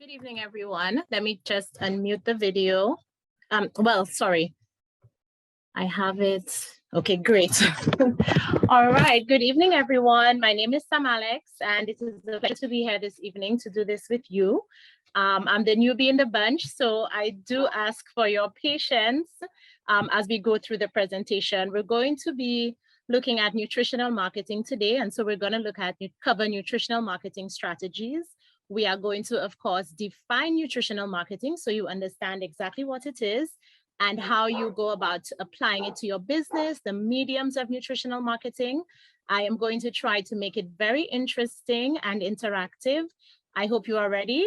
Good evening, everyone. Let me just unmute the video. Well, sorry. I have it. Okay, great. All right. Good evening, everyone. My name is Sam Alex, and it is a pleasure to be here this evening to do this with you. I'm the newbie in the bunch, so I do ask for your patience as we go through the presentation. We're going to be looking at nutritional marketing today, and so we're going to cover nutritional marketing strategies. We are going to, of course, define nutritional marketing so you understand exactly what it is and how you go about applying it to your business, the mediums of nutritional marketing. I am going to try to make it very interesting and interactive. I hope you are ready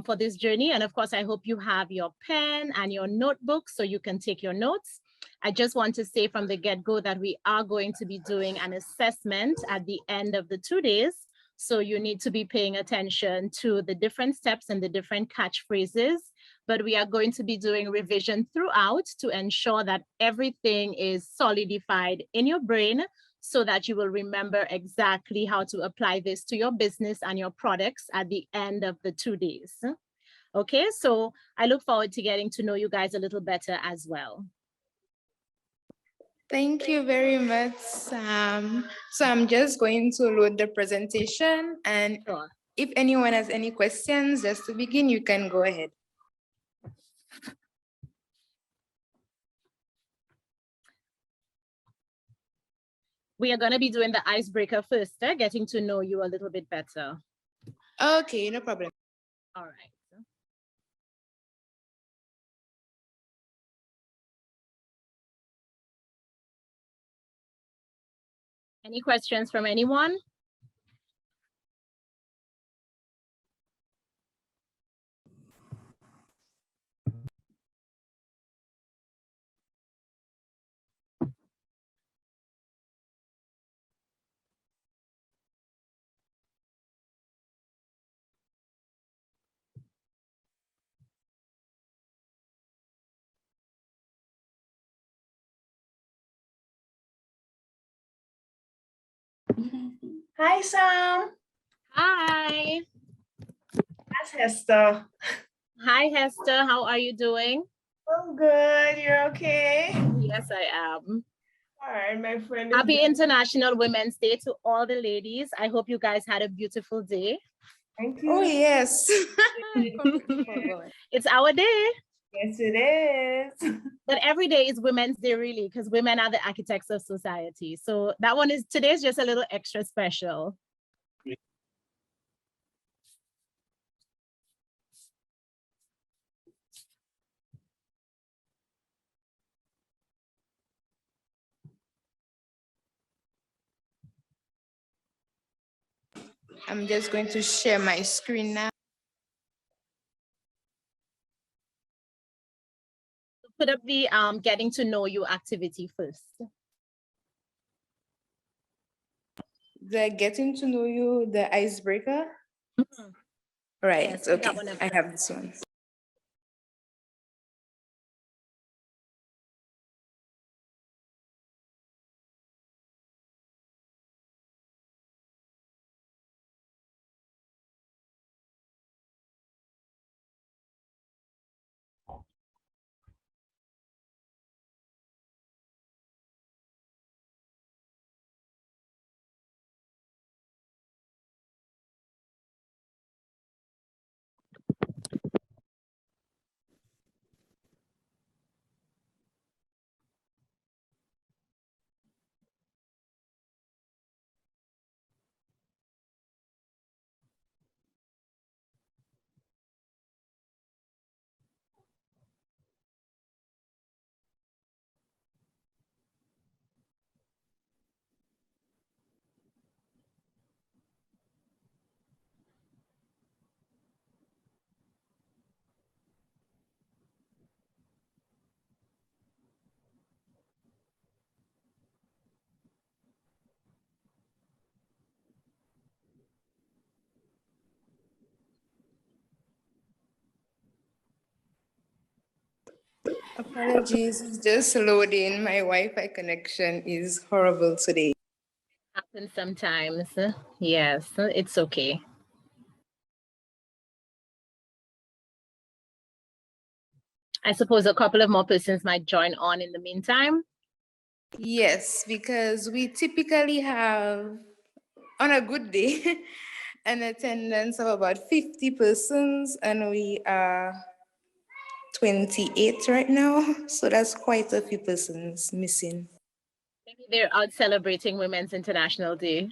for this journey. And of course, I hope you have your pen and your notebook so you can take your notes. I just want to say from the get-go that we are going to be doing an assessment at the end of the 2 days. So you need to be paying attention to the different steps and the different catchphrases, but we are going to be doing revision throughout to ensure that everything is solidified in your brain so that you will remember exactly how to apply this to your business and your products at the end of the 2 days. Okay, so I look forward to getting to know you guys a little better as well. Thank you very much, Sam. So I'm just going to load the presentation, and Sure. if anyone has any questions, just to begin, you can go ahead. We are going to be doing the icebreaker first, getting to know you a little bit better. Okay, no problem. All right. Any questions from anyone? Hi, Sam. Hi. That's Hester. Hi, Hester. How are you doing? I'm good. You're okay? Yes, I am. All right, my friend. Happy International Women's Day to all the ladies. I hope you guys had a beautiful day. Thank you. Oh, yes. It's our day. Yes, it is. But every day is Women's Day, really, because women are the architects of society. So that one is, today's just a little extra special. I'm just going to share my screen now. Put up the getting to know you activity first. The getting to know you, the icebreaker. Mm-hmm. Right, Yes, okay, I have this one. Apologies, it's just loading. My Wi-Fi connection is horrible today. Happens sometimes. Yes, it's okay. I suppose a couple of more persons might join on in the meantime. Yes, because we typically have, on a good day, an attendance of about 50 persons, and we are 28 right now. So that's quite a few persons missing. Maybe they're out celebrating Women's International Day.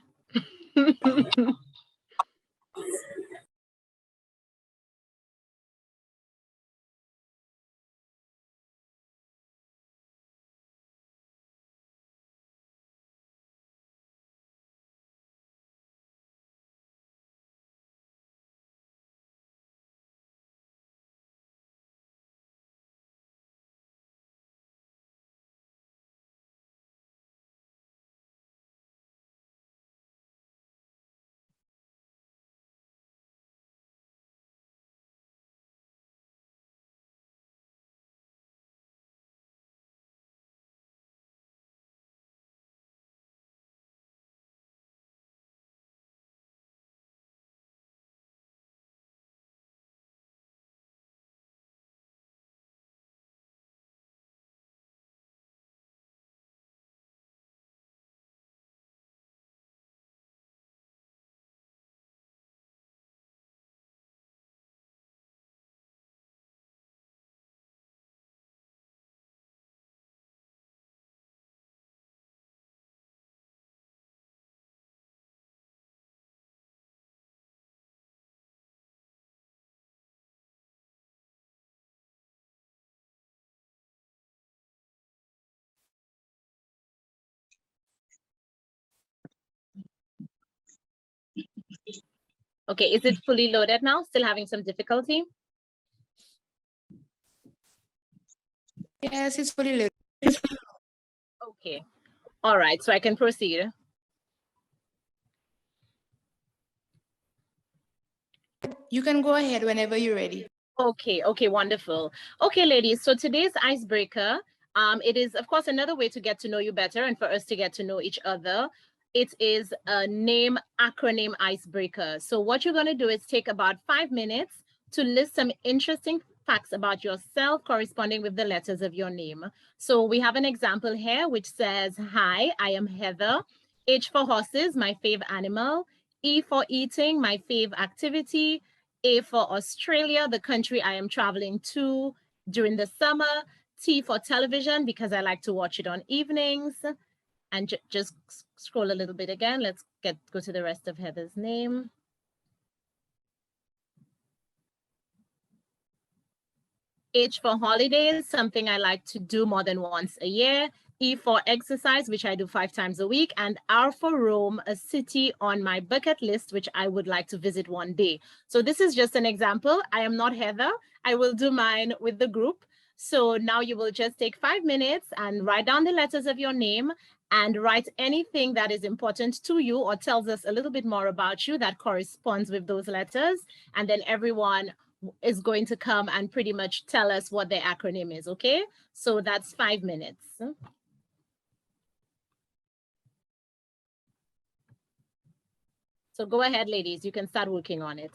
Okay, is it fully loaded now? Still having some difficulty? Yes, it's fully loaded. Okay, all right, so I can proceed. You can go ahead whenever you're ready. Okay, wonderful. Okay, ladies, so today's icebreaker, it is, of course, another way to get to know you better and for us to get to know each other. It is a name acronym icebreaker. So what you're going to do is take about 5 minutes to list some interesting facts about yourself corresponding with the letters of your name. So we have an example here which says, hi, I am Heather. H for horses, my fave animal. E for eating, my fave activity. A for Australia, the country I am traveling to during the summer. T for television, because I like to watch it on evenings. And just scroll a little bit again. Let's go to the rest of Heather's name. H for holidays, something I like to do more than once a year. E for exercise, which I do 5 times a week. And R for Rome, a city on my bucket list, which I would like to visit one day. So this is just an example. I am not Heather. I will do mine with the group. So now you will just take 5 minutes and write down the letters of your name and write anything that is important to you or tells us a little bit more about you that corresponds with those letters. And then everyone is going to come and pretty much tell us what their acronym is, okay? So that's 5 minutes. So go ahead, ladies, you can start working on it.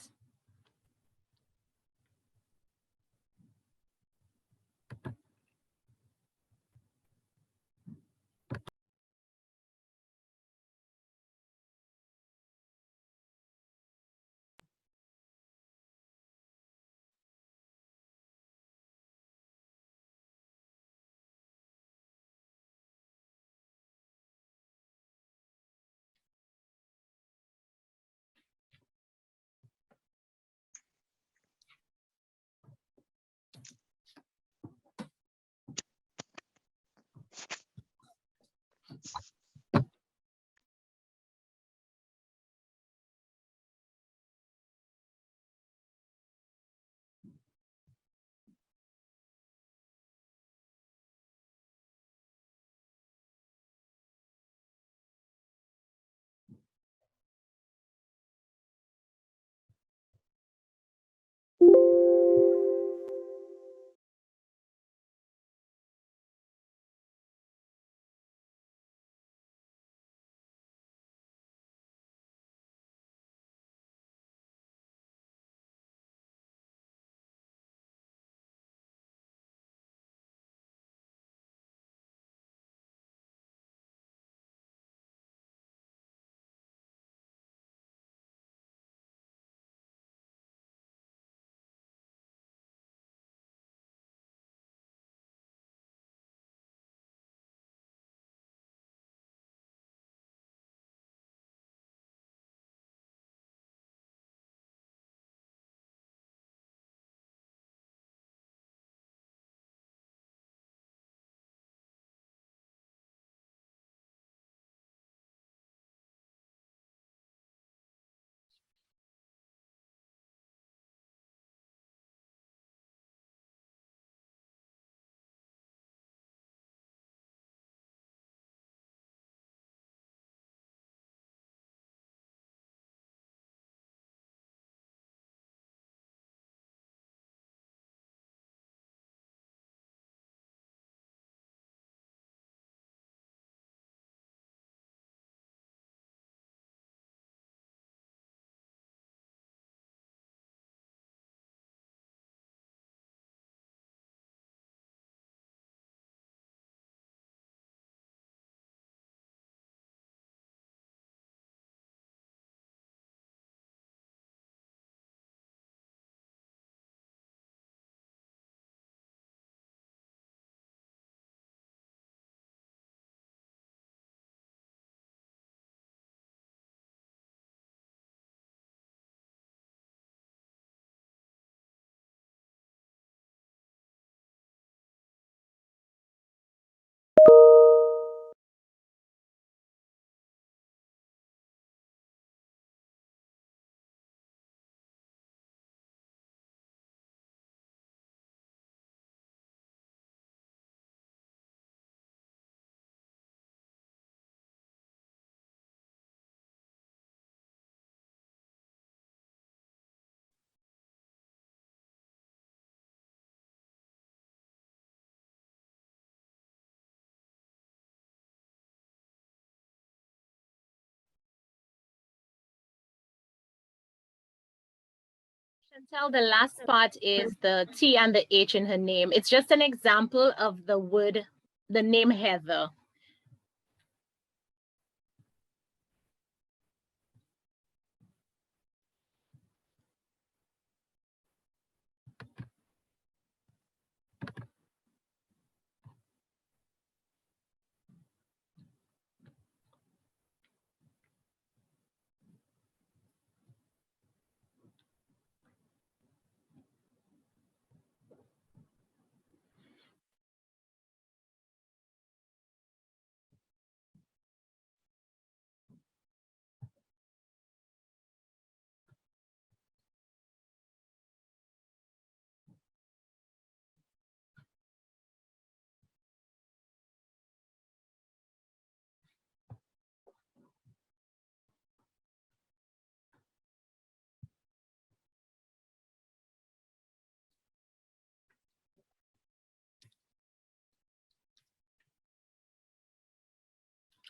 can tell the last part is the T and the H in her name. It's just an example of the word, the name Heather.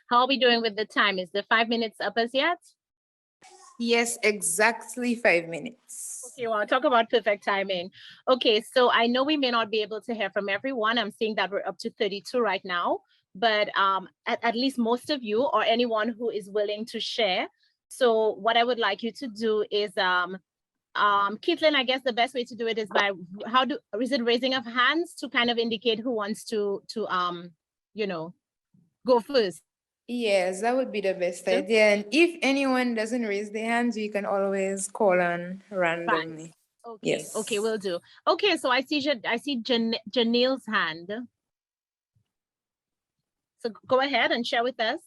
How are we doing with the time? Is the 5 minutes up as yet? Yes, exactly 5 minutes. Okay, well, talk about perfect timing. Okay, so I know we may not be able to hear from everyone. I'm seeing that we're up to 32 right now, but at least most of you or anyone who is willing to share. So what I would like you to do is, Caitlin, I guess the best way to do it is by is it raising of hands to kind of indicate who wants to go first? Yes, that would be the best idea. And if anyone doesn't raise their hands, you can always call on randomly. Okay, Yes. okay, will do. Okay, so I see Janelle's hand. So go ahead and share with us.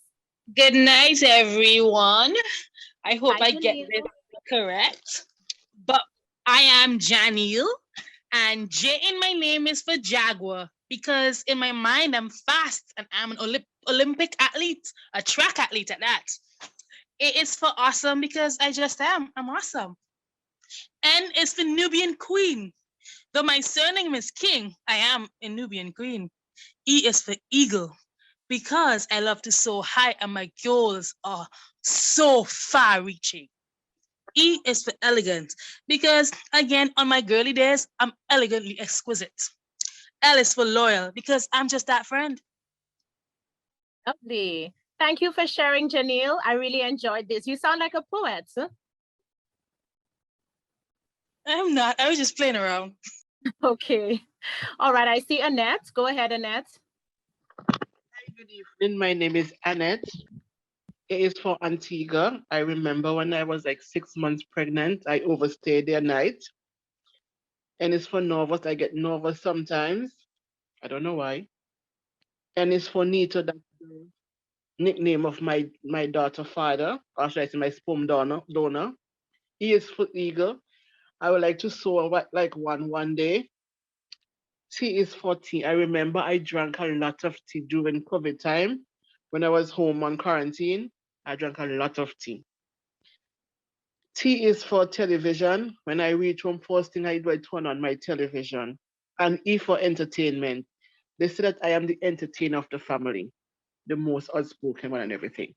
Good night, everyone. I hope Hi, I get Janelle. this correct. But I am Janelle, and J in my name is for Jaguar because in my mind I'm fast and I'm an Olympic athlete, a track athlete at that. A is for awesome because I just am. I'm awesome. N is for Nubian Queen. Though my surname is King, I am a Nubian Queen. E is for Eagle because I love to soar high and my goals are so far reaching. E is for elegant because, again, on my girly days, I'm elegantly exquisite. L is for loyal because I'm just that friend. Lovely. Thank you for sharing, Janelle. I really enjoyed this. You sound like a poet. Huh? I'm not. I was just playing around. Okay. All right. I see Annette. Go ahead, Annette. Hi, good evening. My name is Annette. It is for Antigua. I remember when I was like 6 months pregnant, I overstayed their night. And it's for nervous. I get nervous sometimes. I don't know why. And it's for Nito, that's the nickname of my daughter father, or should I say my sperm donor. He is for Eagle. I would like to soar like one day. Tea is for tea. I remember I drank a lot of tea during COVID time. When I was home on quarantine, I drank a lot of tea. T is for television. When I reach home, first thing I do, I turn on my television. And E for entertainment. They say that I am the entertainer of the family, the most outspoken one and everything.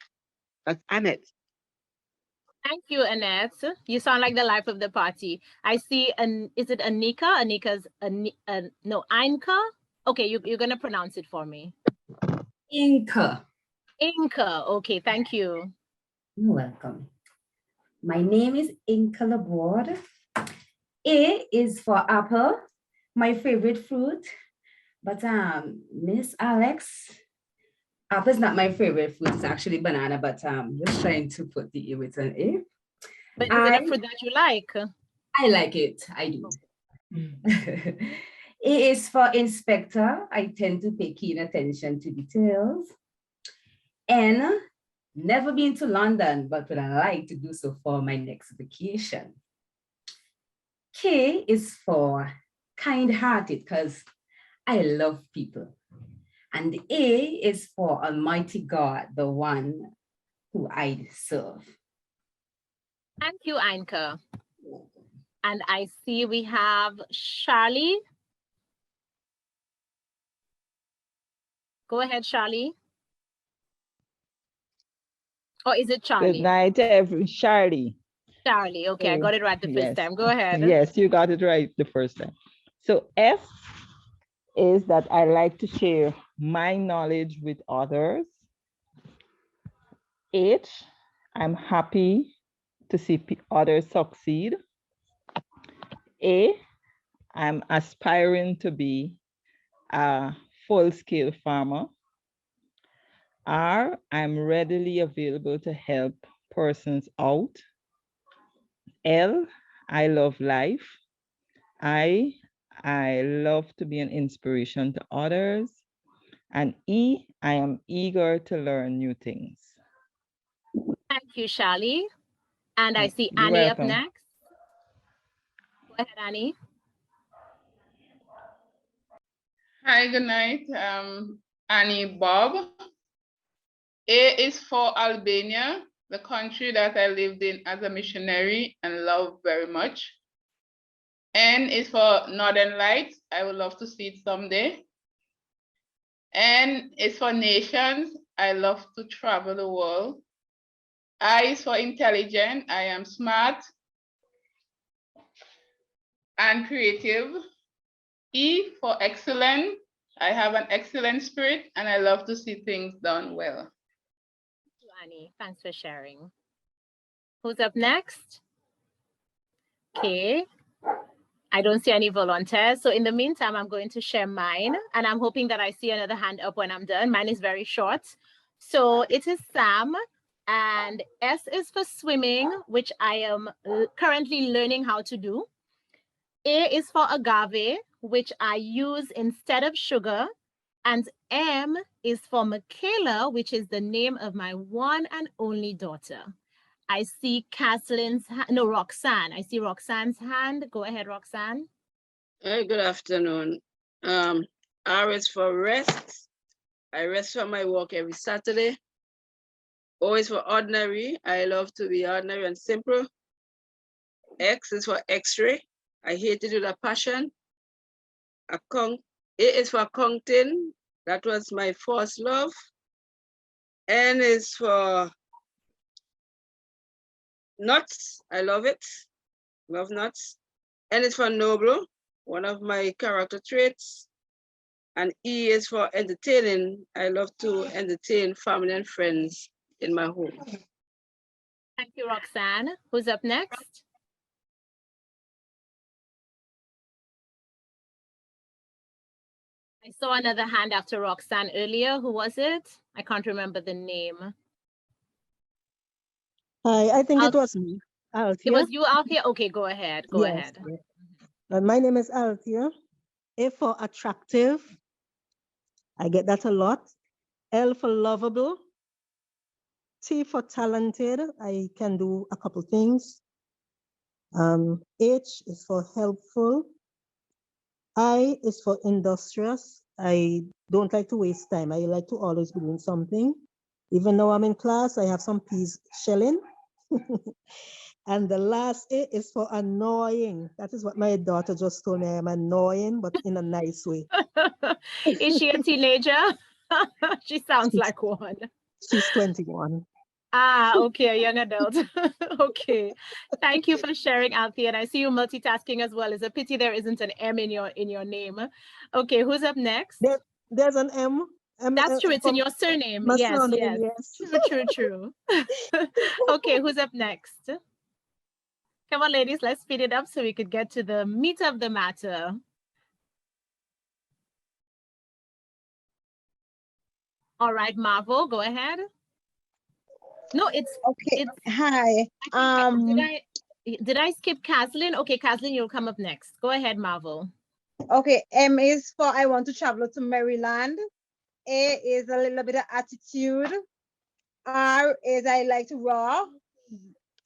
That's Annette. Thank you, Annette. You sound like the life of the party. I see, is it Anika? Anika's, no, Ainka? Okay, you're going to pronounce it for me. Inca. Inka. Okay, thank you. You're welcome. My name is Inca Laborde. A is for apple, my favorite fruit. But Miss Alex, apple is not my favorite fruit. It's actually banana, but just trying to put the A with an A. But is it a fruit that you like? I like it. I do. A is for inspector. I tend to pay keen attention to details. N, never been to London, but would I like to do so for my next vacation. K is for kind-hearted because I love people. And A is for Almighty God, the one who I serve. Thank you, Ainka. And I see we have Charlie. Go ahead, Charlie. Or is it Charlie? Good night, Charlie. Charlie. Okay, I So, got it right the first yes. time. Go ahead. Yes, you got it right the first time. So S is that I like to share my knowledge with others. H, I'm happy to see others succeed. A, I'm aspiring to be a full-scale farmer. R, I'm readily available to help persons out. L, I love life. I love to be an inspiration to others. And E, I am eager to learn new things. Thank you, Charlie. And I see You're Annie up welcome. next. Go ahead, Annie. Hi, good night. Annie Bob. A is for Albania, the country that I lived in as a missionary and love very much. N is for Northern Lights. I would love to see it someday. N is for nations. I love to travel the world. I is for intelligent. I am smart and creative. E for excellent. I have an excellent spirit and I love to see things done well. Thank you, Annie. Thanks for sharing. Who's up next? Okay. I don't see any volunteers. So in the meantime, I'm going to share mine and I'm hoping that I see another hand up when I'm done. Mine is very short. So it is Sam and S is for swimming, which I am currently learning how to do. A is for agave, which I use instead of sugar. And M is for Michaela, which is the name of my one and only daughter. I see Roxanne. I see Roxanne's hand. Go ahead, Roxanne. Hey, good afternoon. R is for rest. I rest from my work every Saturday. O is for ordinary. I love to be ordinary and simple. X is for X-ray. I hate it with a passion. A is for accounting. That was my first love. N is for nuts. I love it. Love nuts. N is for noble, one of my character traits. And E is for entertaining. I love to entertain family and friends in my home. Thank you, Roxanne. Who's up next? I saw another hand after Roxanne earlier. Who was it? I can't remember the name. Hi, I think it was me, Althea. It was you, Althea? Okay, go ahead. Go ahead. My name is Althea. A for attractive. I get that a lot. L for lovable. T for talented. I can do a couple things. H is for helpful. I is for industrious. I don't like to waste time. I like to always be doing something. Even though I'm in class, I have some peas shelling. And the last A is for annoying. That is what my daughter just told me. I'm annoying, but in a nice way. Is she a teenager? She sounds like one. She's 21. Ah, okay, a young adult. Okay. Thank you for sharing, Althea. And I see you multitasking as well. It's a pity there isn't an M in your name. Okay, who's up next? There's an M. That's true. It's in your surname. My Yes, surname, yes. yes. True. Okay, who's up next? Come on, ladies, let's speed it up so we could get to the meat of the matter. All right, Marvel, go ahead. No, it's okay. Hi. Did I skip Kathleen? Okay, Kathleen, you'll come up next. Go ahead, Marvel. Okay, M is for I want to travel to Maryland. A is a little bit of attitude. R is I like to roar,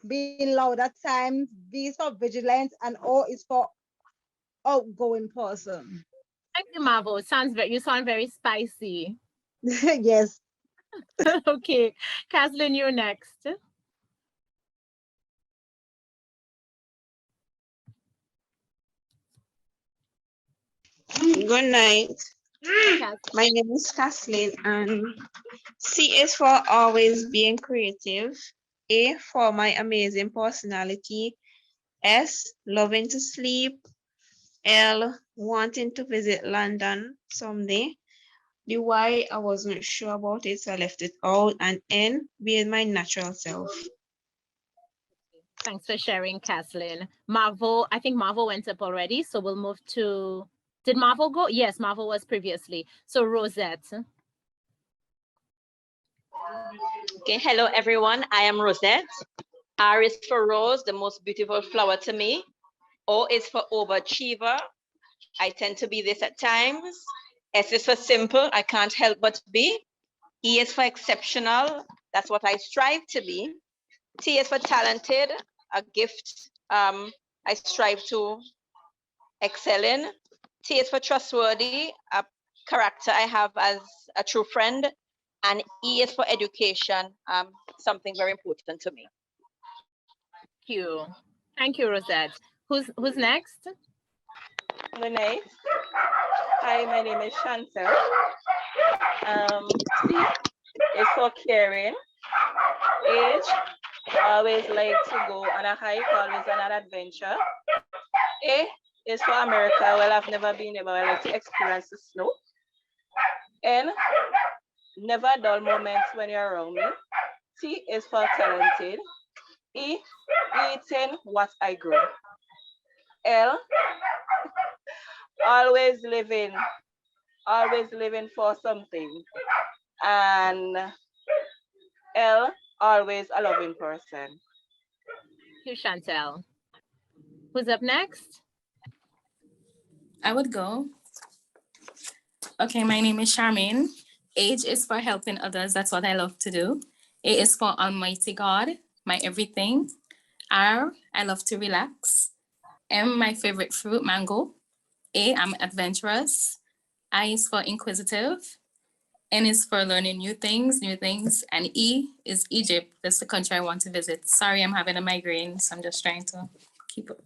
being loud at times. V is for vigilance, and O is for outgoing person. Thank you, Marvel. You sound very spicy. Yes. Okay, Kathleen, you're next. Good night. My name is Kathleen, and C is for always being creative. A, for my amazing personality. S, loving to sleep. L, wanting to visit London someday. The Y, I wasn't sure about it, so I left it out. And N, being my natural self. Thanks for sharing, Kathleen. Marvel, I think Marvel went up already, so we'll move to, did Marvel go? Yes, Marvel was previously. So Rosette. Okay, hello everyone. I am Rosette. R is for rose, the most beautiful flower to me. O is for overachiever. I tend to be this at times. S is for simple. I can't help but be. E is for exceptional. That's what I strive to be. T is for talented, a gift I strive to excel in. T is for trustworthy, a character I have as a true friend. And E is for education, something very important to me. Thank you. Thank you, Rosette. Who's next? Good night. Hi, my name is Chantel. C is for caring. H, always like to go on a hike, always on an adventure. A is for America. Well, I've never been there, but I like to experience the snow. N, never dull moments when you're around me. T is for talented. E, eating what I grow. L, always living for something. And L, always a loving person. Thank you, Chantel. Who's up next? I would go. Okay, my name is Charmaine. H is for helping others. That's what I love to do. A is for Almighty God, my everything. R, I love to relax. M, my favorite fruit, mango. A, I'm adventurous. I is for inquisitive. N is for learning new things. And E is Egypt. That's the country I want to visit. Sorry, I'm having a migraine, so I'm just trying to keep it.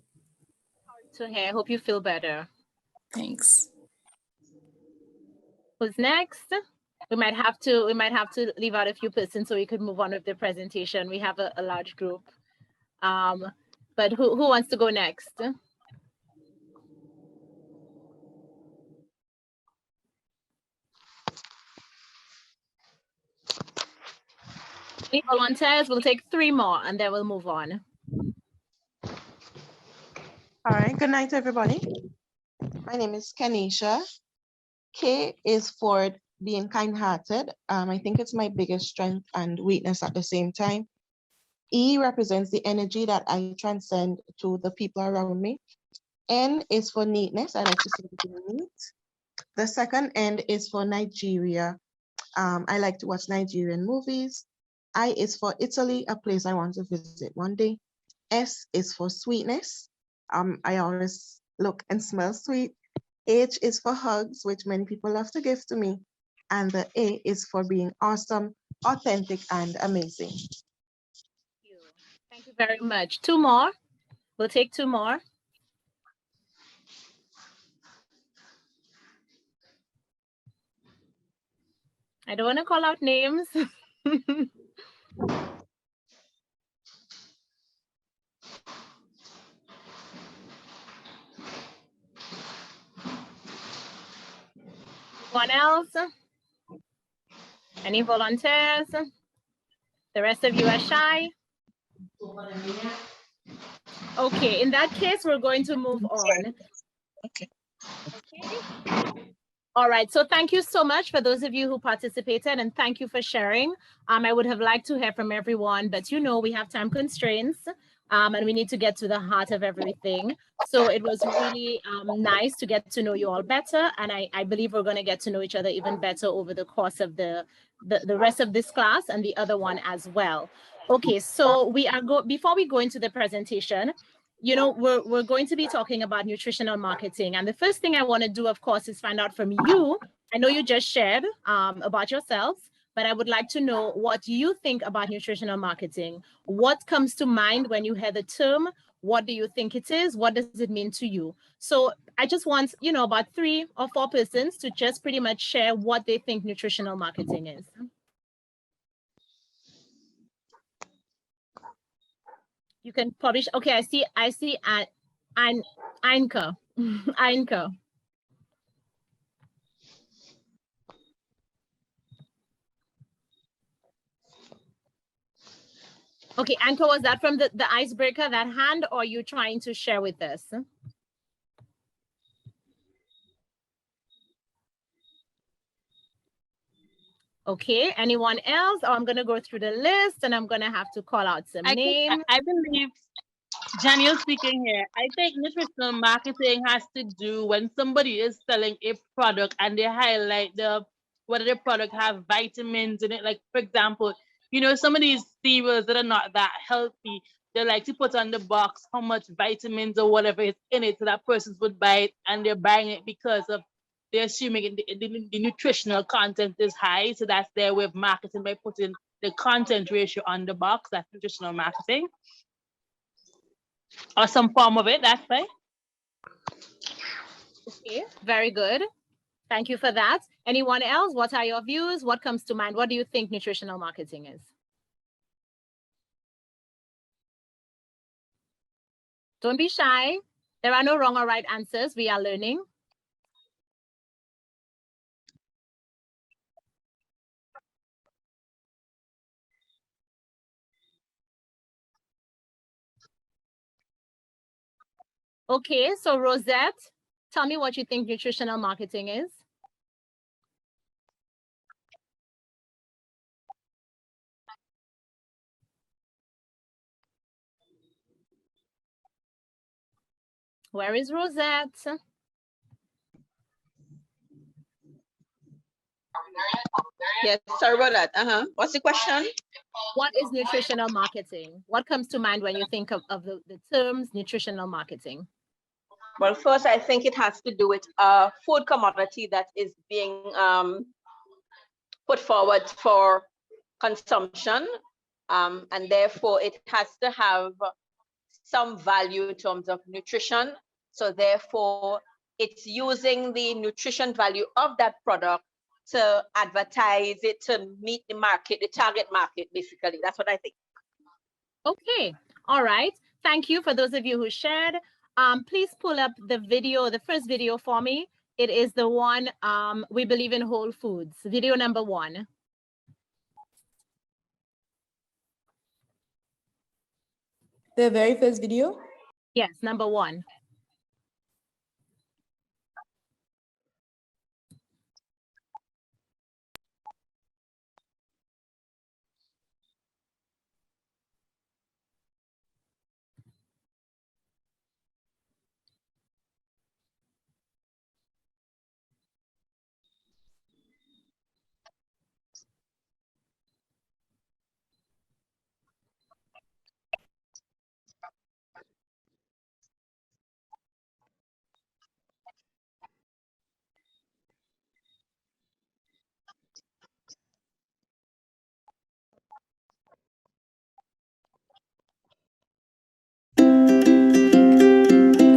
So hey, I hope you feel better. Thanks. Who's next? We might have to leave out a few persons so we could move on with the presentation. We have a large group. But who wants to go next? Any volunteers? We'll take 3 more and then we'll move on. All right, good night, everybody. My name is Kenisha. K is for being kind-hearted. I think it's my biggest strength and weakness at the same time. E represents the energy that I transcend to the people around me. N is for neatness. I like to see everything neat. The second N is for Nigeria. I like to watch Nigerian movies. I is for Italy, a place I want to visit one day. S is for sweetness. I always look and smell sweet. H is for hugs, which many people love to give to me. And the A is for being awesome, authentic, and amazing. Thank you very much. 2 more. We'll take 2 more. I don't want to call out names. Anyone else? Any volunteers? The rest of you are shy? Okay, in that case, we're going to move on. Okay. All right, so thank you so much for those of you who participated and thank you for sharing. I would have liked to hear from everyone, but you know, we have time constraints and we need to get to the heart of everything. So it was really nice to get to know you all better. And I believe we're gonna get to know each other even better over the course of the rest of this class and the other one as well. Okay, so we are before we go into the presentation, you know, we're going to be talking about nutritional marketing. And the first thing I want to do, of course, is find out from you. I know you just shared about yourselves, but I would like to know what you think about nutritional marketing. What comes to mind when you hear the term? What do you think it is? What does it mean to you? So I just want, you know, about 3 or 4 persons to just pretty much share what they think nutritional marketing is. You can publish. Okay, I see Anchor. Anchor. Okay, Anchor, was that from the icebreaker, that hand, or you trying to share with us? Okay, anyone else? Or I'm gonna go through the list and I'm gonna have to call out some names. I believe, Janiel speaking here, I think nutritional marketing has to do when somebody is selling a product and they highlight whether the product have vitamins in it. Like, for example, you know, some of these cereals that are not that healthy, they like to put on the box how much vitamins or whatever is in it so that persons would buy it, and they're buying it because of they're assuming the nutritional content is high. So that's their way of marketing by putting the content ratio on the box. That's nutritional marketing. Or some form of it, that's right. Okay, very good. Thank you for that. Anyone else? What are your views? What comes to mind? What do you think nutritional marketing is? Don't be shy. There are no wrong or right answers. We are learning. Okay, so Rosette, tell me what you think nutritional marketing is. Where is Rosette? Yes, sorry about that. What's the question? What is nutritional marketing? What comes to mind when you think of the terms nutritional marketing? Well, first, I think it has to do with a food commodity that is being put forward for consumption, and therefore it has to have some value in terms of nutrition. So therefore, it's using the nutrition value of that product to advertise it, to meet the market, the target market, basically. That's what I think. Okay, all right. Thank you for those of you who shared. Please pull up the video, the first video for me. It is the one, We Believe in Whole Foods, video number 1. The very first video? Yes, number 1.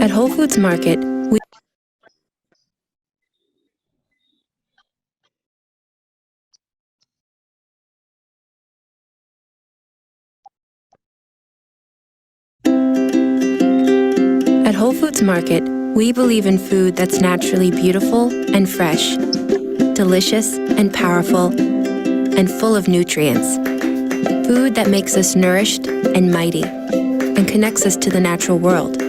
At Whole Foods Market, we At Whole Foods Market, we believe in food that's naturally beautiful and fresh, delicious and powerful, and full of nutrients. Food that makes us nourished and mighty, and connects us to the natural world.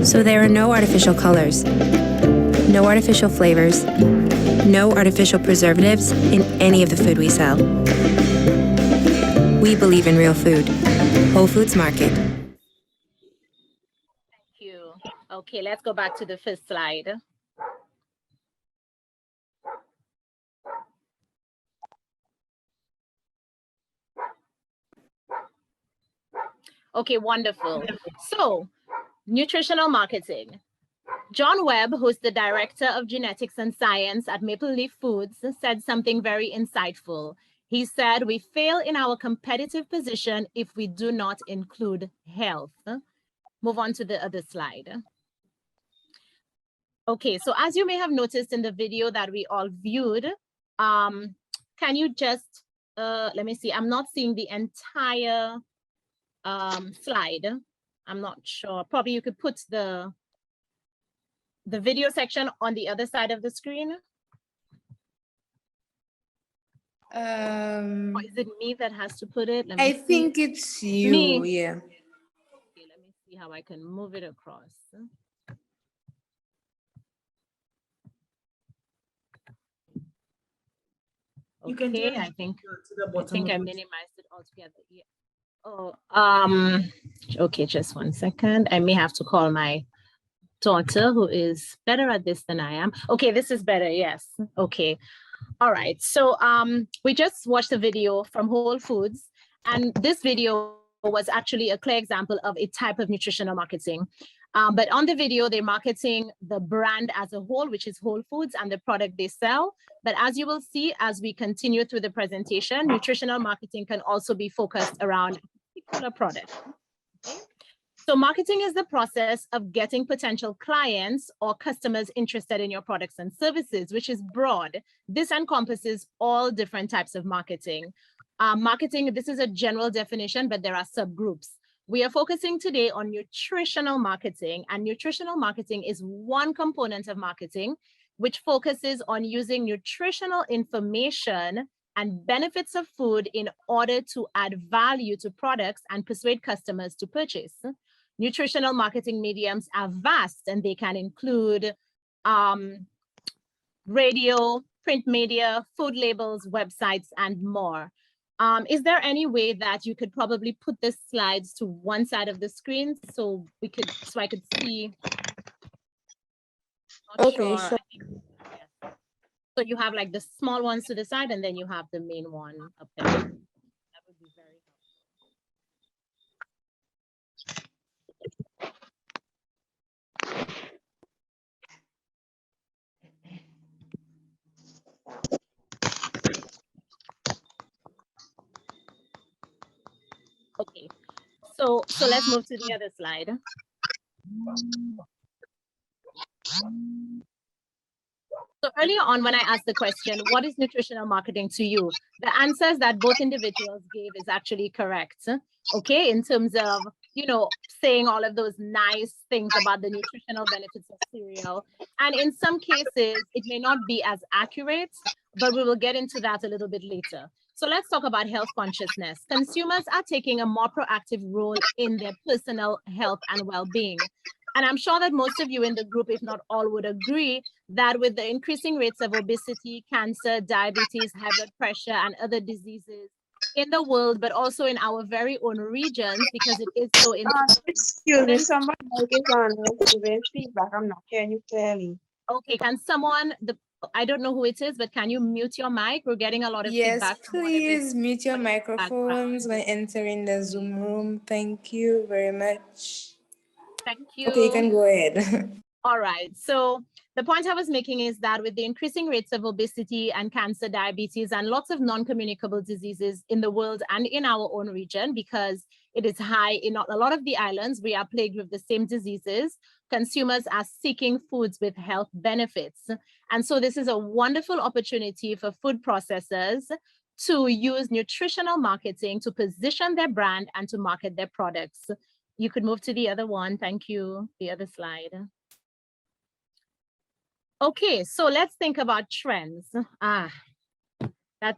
So there are no artificial colors, no artificial flavors, no artificial preservatives in any of the food we sell. We believe in real food. Whole Foods Market. Thank you. Okay, let's go back to the first slide. Okay, wonderful. So, nutritional marketing. John Webb, who's the Director of Genetics and Science at Maple Leaf Foods, said something very insightful. He said, we fail in our competitive position if we do not include health. Move on to the other slide. Okay, so as you may have noticed in the video that we all viewed, can you just, let me see, I'm not seeing the entire slide. I'm not sure. Probably you could put the video section on the other side of the screen. Or is it me that has to put it? Let me I see. think it's you, Me. yeah. Okay, let me see how I can move it across. Okay, I think I minimized it altogether. Yeah. Oh, okay, just one second. I may have to call my daughter who is better at this than I am. Okay, this is better. Yes. Okay. All right. So we just watched a video from Whole Foods, and this video was actually a clear example of a type of nutritional marketing. But on the video, they're marketing the brand as a whole, which is Whole Foods, and the product they sell. But as you will see, as we continue through the presentation, nutritional marketing can also be focused around a particular product. Okay? So marketing is the process of getting potential clients or customers interested in your products and services, which is broad. This encompasses all different types of marketing. Marketing, this is a general definition, but there are subgroups. We are focusing today on nutritional marketing, and nutritional marketing is one component of marketing which focuses on using nutritional information and benefits of food in order to add value to products and persuade customers to purchase. Nutritional marketing mediums are vast, and they can include radio, print media, food labels, websites, and more. Is there any way that you could probably put the slides to one side of the screen so I could see? Not Okay, sure. sure. Yes. So you have like the small ones to the side, and then you have the main one up there. That would be very helpful. Okay. So let's move to the other slide. So earlier on, when I asked the question, what is nutritional marketing to you? The answers that both individuals gave is actually correct. Okay, in terms of, saying all of those nice things about the nutritional benefits of cereal. And in some cases, it may not be as accurate, but we will get into that a little bit later. So let's talk about health consciousness. Consumers are taking a more proactive role in their personal health and well-being. And I'm sure that most of you in the group, if not all, would agree that with the increasing rates of obesity, cancer, diabetes, high blood pressure, and other diseases in the world, but also in our very own regions, because it is so excuse me, somebody is on giving feedback. I'm not hearing you clearly. Okay, can someone, I don't know who it is, but can you mute your mic? We're getting a lot of feedback. Yes, please mute your microphones when entering the Zoom room. Thank you very much. Thank you. Okay, you can go ahead. All right. So the point I was making is that with the increasing rates of obesity and cancer, diabetes, and lots of non-communicable diseases in the world and in our own region, because it is high in a lot of the islands, we are plagued with the same diseases. Consumers are seeking foods with health benefits. And so this is a wonderful opportunity for food processors to use nutritional marketing to position their brand and to market their products. You could move to the other one. Thank you. The other slide. Okay, so let's think about trends. That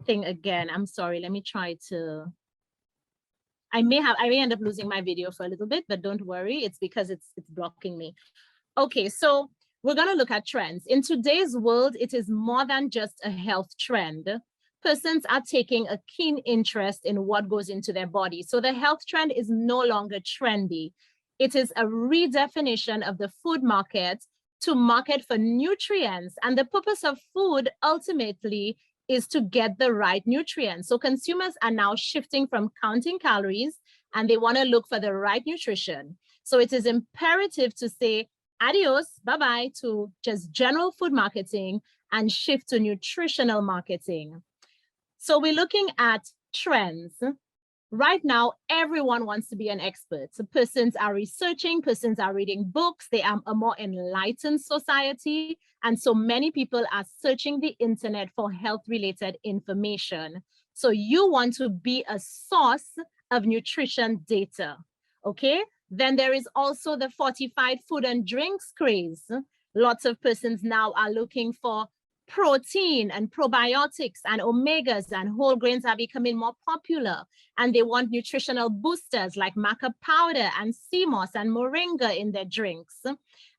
thing again. I'm sorry. Let me try to. I may end up losing my video for a little bit, but don't worry. It's because it's blocking me. Okay, so we're going to look at trends. In today's world, it is more than just a health trend. Persons are taking a keen interest in what goes into their body. So the health trend is no longer trendy. It is a redefinition of the food market to market for nutrients. And the purpose of food ultimately is to get the right nutrients. So consumers are now shifting from counting calories, and they want to look for the right nutrition. So it is imperative to say adios, bye-bye to just general food marketing and shift to nutritional marketing. So we're looking at trends. Right now, everyone wants to be an expert. So persons are researching, persons are reading books. They are a more enlightened society. And so many people are searching the internet for health-related information. So you want to be a source of nutrition data, okay? Then there is also the fortified food and drinks craze. Lots of persons now are looking for protein and probiotics and omegas, and whole grains are becoming more popular. And they want nutritional boosters like maca powder and sea moss and moringa in their drinks.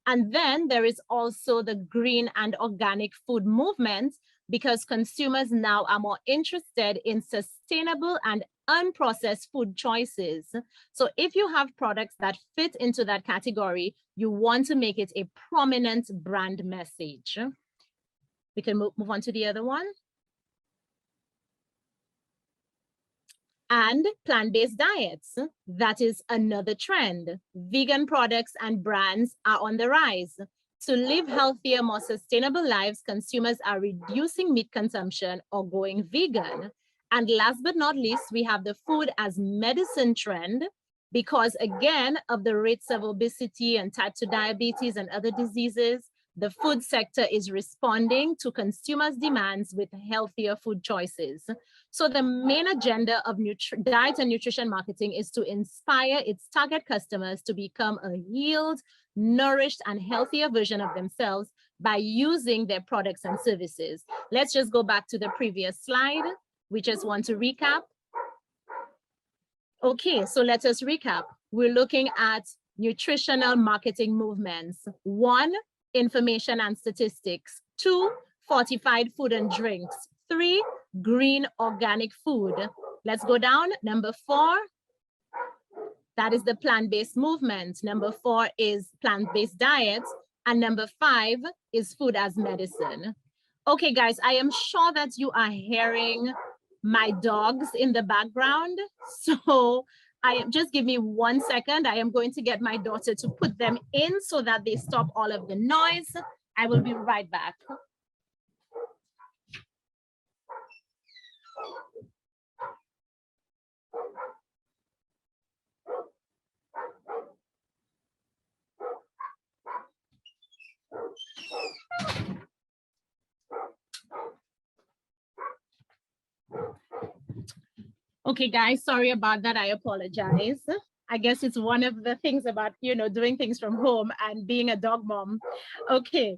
And then there is also the green and organic food movement, because consumers now are more interested in sustainable and unprocessed food choices. So if you have products that fit into that category, you want to make it a prominent brand message. We can move on to the other one. And plant-based diets, that is another trend. Vegan products and brands are on the rise. To live healthier, more sustainable lives, consumers are reducing meat consumption or going vegan. And last but not least, we have the food as medicine trend, because again, of the rates of obesity and type 2 diabetes and other diseases, the food sector is responding to consumers' demands with healthier food choices. So the main agenda of diet and nutrition marketing is to inspire its target customers to become a healed, nourished, and healthier version of themselves by using their products and services. Let's just go back to the previous slide. We just want to recap. Okay, so let us recap. We're looking at nutritional marketing movements. 1, information and statistics. 2, fortified food and drinks. 3, green organic food. Let's go down. Number 4, that is the plant-based movement. Number 4 is plant-based diets. And number 5 is food as medicine. Okay, guys, I am sure that you are hearing my dogs in the background. So just give me 1 second. I am going to get my daughter to put them in so that they stop all of the noise. I will be right back. Okay, guys, sorry about that. I apologize. I guess it's one of the things about, doing things from home and being a dog mom. Okay,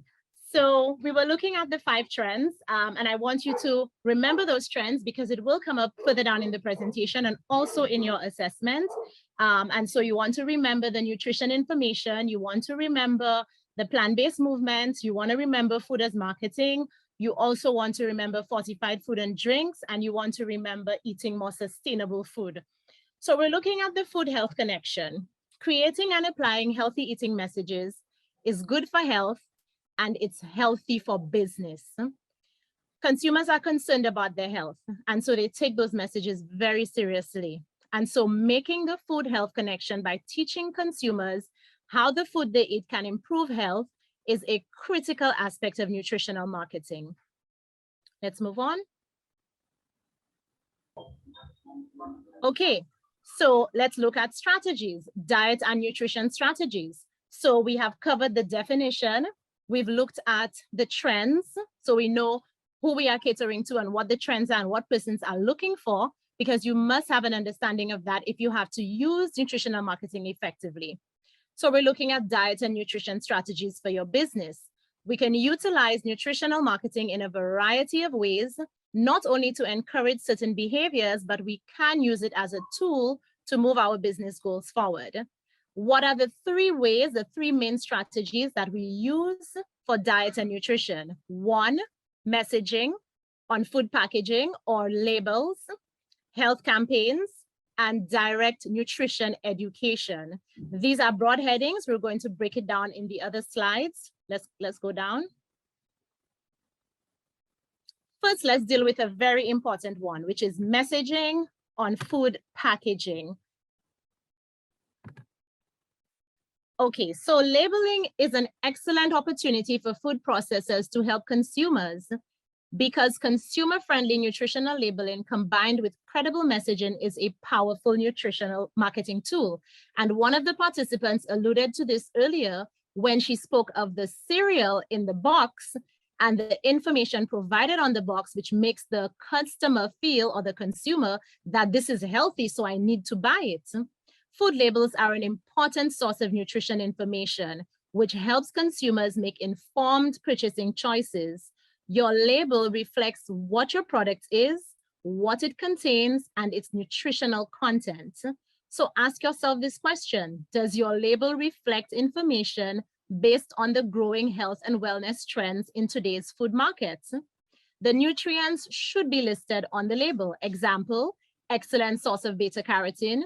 so we were looking at the 5 trends, and I want you to remember those trends because it will come up further down in the presentation and also in your assessment. And so you want to remember the nutrition information, you want to remember the plant-based movement, you want to remember food as marketing, you also want to remember fortified food and drinks, and you want to remember eating more sustainable food. So we're looking at the food health connection. Creating and applying healthy eating messages is good for health, and it's healthy for business. Consumers are concerned about their health, and so they take those messages very seriously. And so making the food health connection by teaching consumers how the food they eat can improve health is a critical aspect of nutritional marketing. Let's move on. Okay, so let's look at strategies, diet and nutrition strategies. So we have covered the definition. We've looked at the trends. So we know who we are catering to and what the trends are and what persons are looking for, because you must have an understanding of that if you have to use nutritional marketing effectively. So we're looking at diet and nutrition strategies for your business. We can utilize nutritional marketing in a variety of ways, not only to encourage certain behaviors, but we can use it as a tool to move our business goals forward. What are the 3 ways, the 3 main strategies that we use for diet and nutrition? 1, messaging on food packaging or labels, health campaigns, and direct nutrition education. These are broad headings. We're going to break it down in the other slides. Let's go down. First, let's deal with a very important one, which is messaging on food packaging. Okay, so labeling is an excellent opportunity for food processors to help consumers, because consumer-friendly nutritional labeling combined with credible messaging is a powerful nutritional marketing tool. And one of the participants alluded to this earlier when she spoke of the cereal in the box. and the information provided on the box, which makes the customer feel, or the consumer, that this is healthy, so I need to buy it. Food labels are an important source of nutrition information, which helps consumers make informed purchasing choices. Your label reflects what your product is, what it contains, and its nutritional content. So ask yourself this question: does your label reflect information based on the growing health and wellness trends in today's food markets? The nutrients should be listed on the label. Example: excellent source of beta carotene,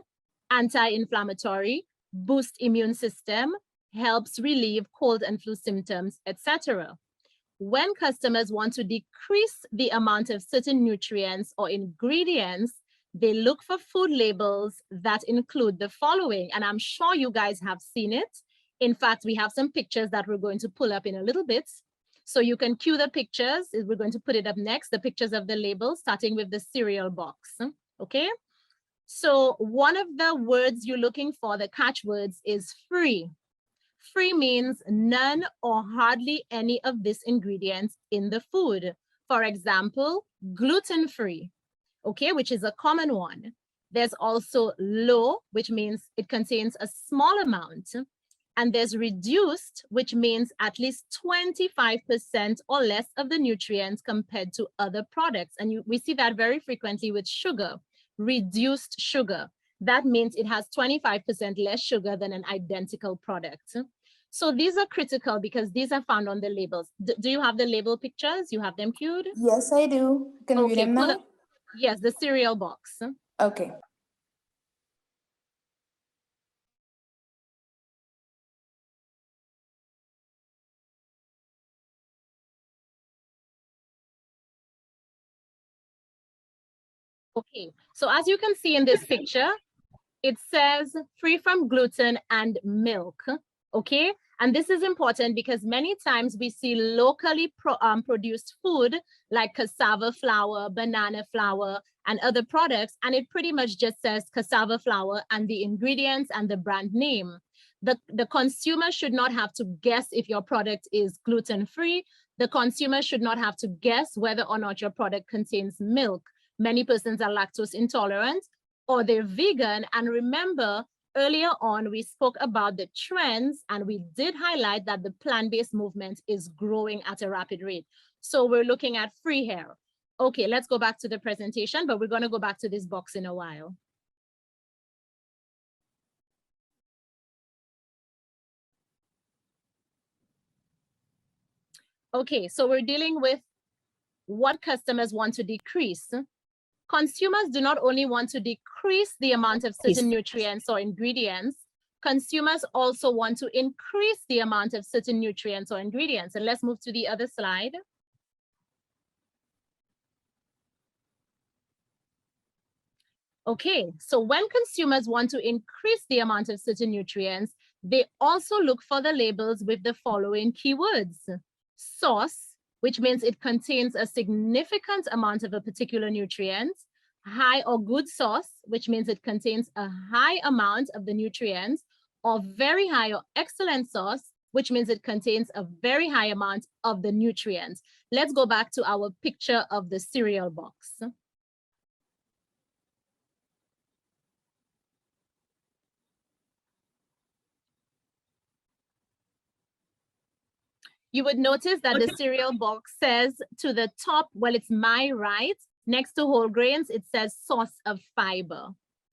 anti-inflammatory, boost immune system, helps relieve cold and flu symptoms, etc. When customers want to decrease the amount of certain nutrients or ingredients, they look for food labels that include the following, and I'm sure you guys have seen it. In fact, we have some pictures that we're going to pull up in a little bit. So you can cue the pictures. We're going to put it up next, the pictures of the label, starting with the cereal box, okay? So one of the words you're looking for, the catchwords, is free. Free means none or hardly any of these ingredients in the food. For example, gluten-free, okay, which is a common one. There's also low, which means it contains a small amount. And there's reduced, which means at least 25% or less of the nutrients compared to other products. And we see that very frequently with sugar, reduced sugar. That means it has 25% less sugar than an identical product. So these are critical because these are found on the labels. Do you have the label pictures? You have them cued? Yes, I do. Can we them now? Yes, the cereal box. Okay. Okay, so as you can see in this picture, it says free from gluten and milk, okay? And this is important because many times we see locally produced food like cassava flour, banana flour, and other products, and it pretty much just says cassava flour and the ingredients and the brand name. The consumer should not have to guess if your product is gluten-free. The consumer should not have to guess whether or not your product contains milk. Many persons are lactose intolerant, or they're vegan. And remember, earlier on, we spoke about the trends, and we did highlight that the plant-based movement is growing at a rapid rate. So we're looking at free here. Okay, let's go back to the presentation, but we're going to go back to this box in a while. Okay, so we're dealing with what customers want to decrease. Consumers do not only want to decrease the amount of certain nutrients or ingredients, consumers also want to increase the amount of certain nutrients or ingredients. And let's move to the other slide. Okay, so when consumers want to increase the amount of certain nutrients, they also look for the labels with the following keywords: source, which means it contains a significant amount of a particular nutrient; high or good source, which means it contains a high amount of the nutrients; or very high or excellent source, which means it contains a very high amount of the nutrients. Let's go back to our picture of the cereal box. You would notice that the cereal box says to the top, well, it's my right, next to whole grains, it says source of fiber,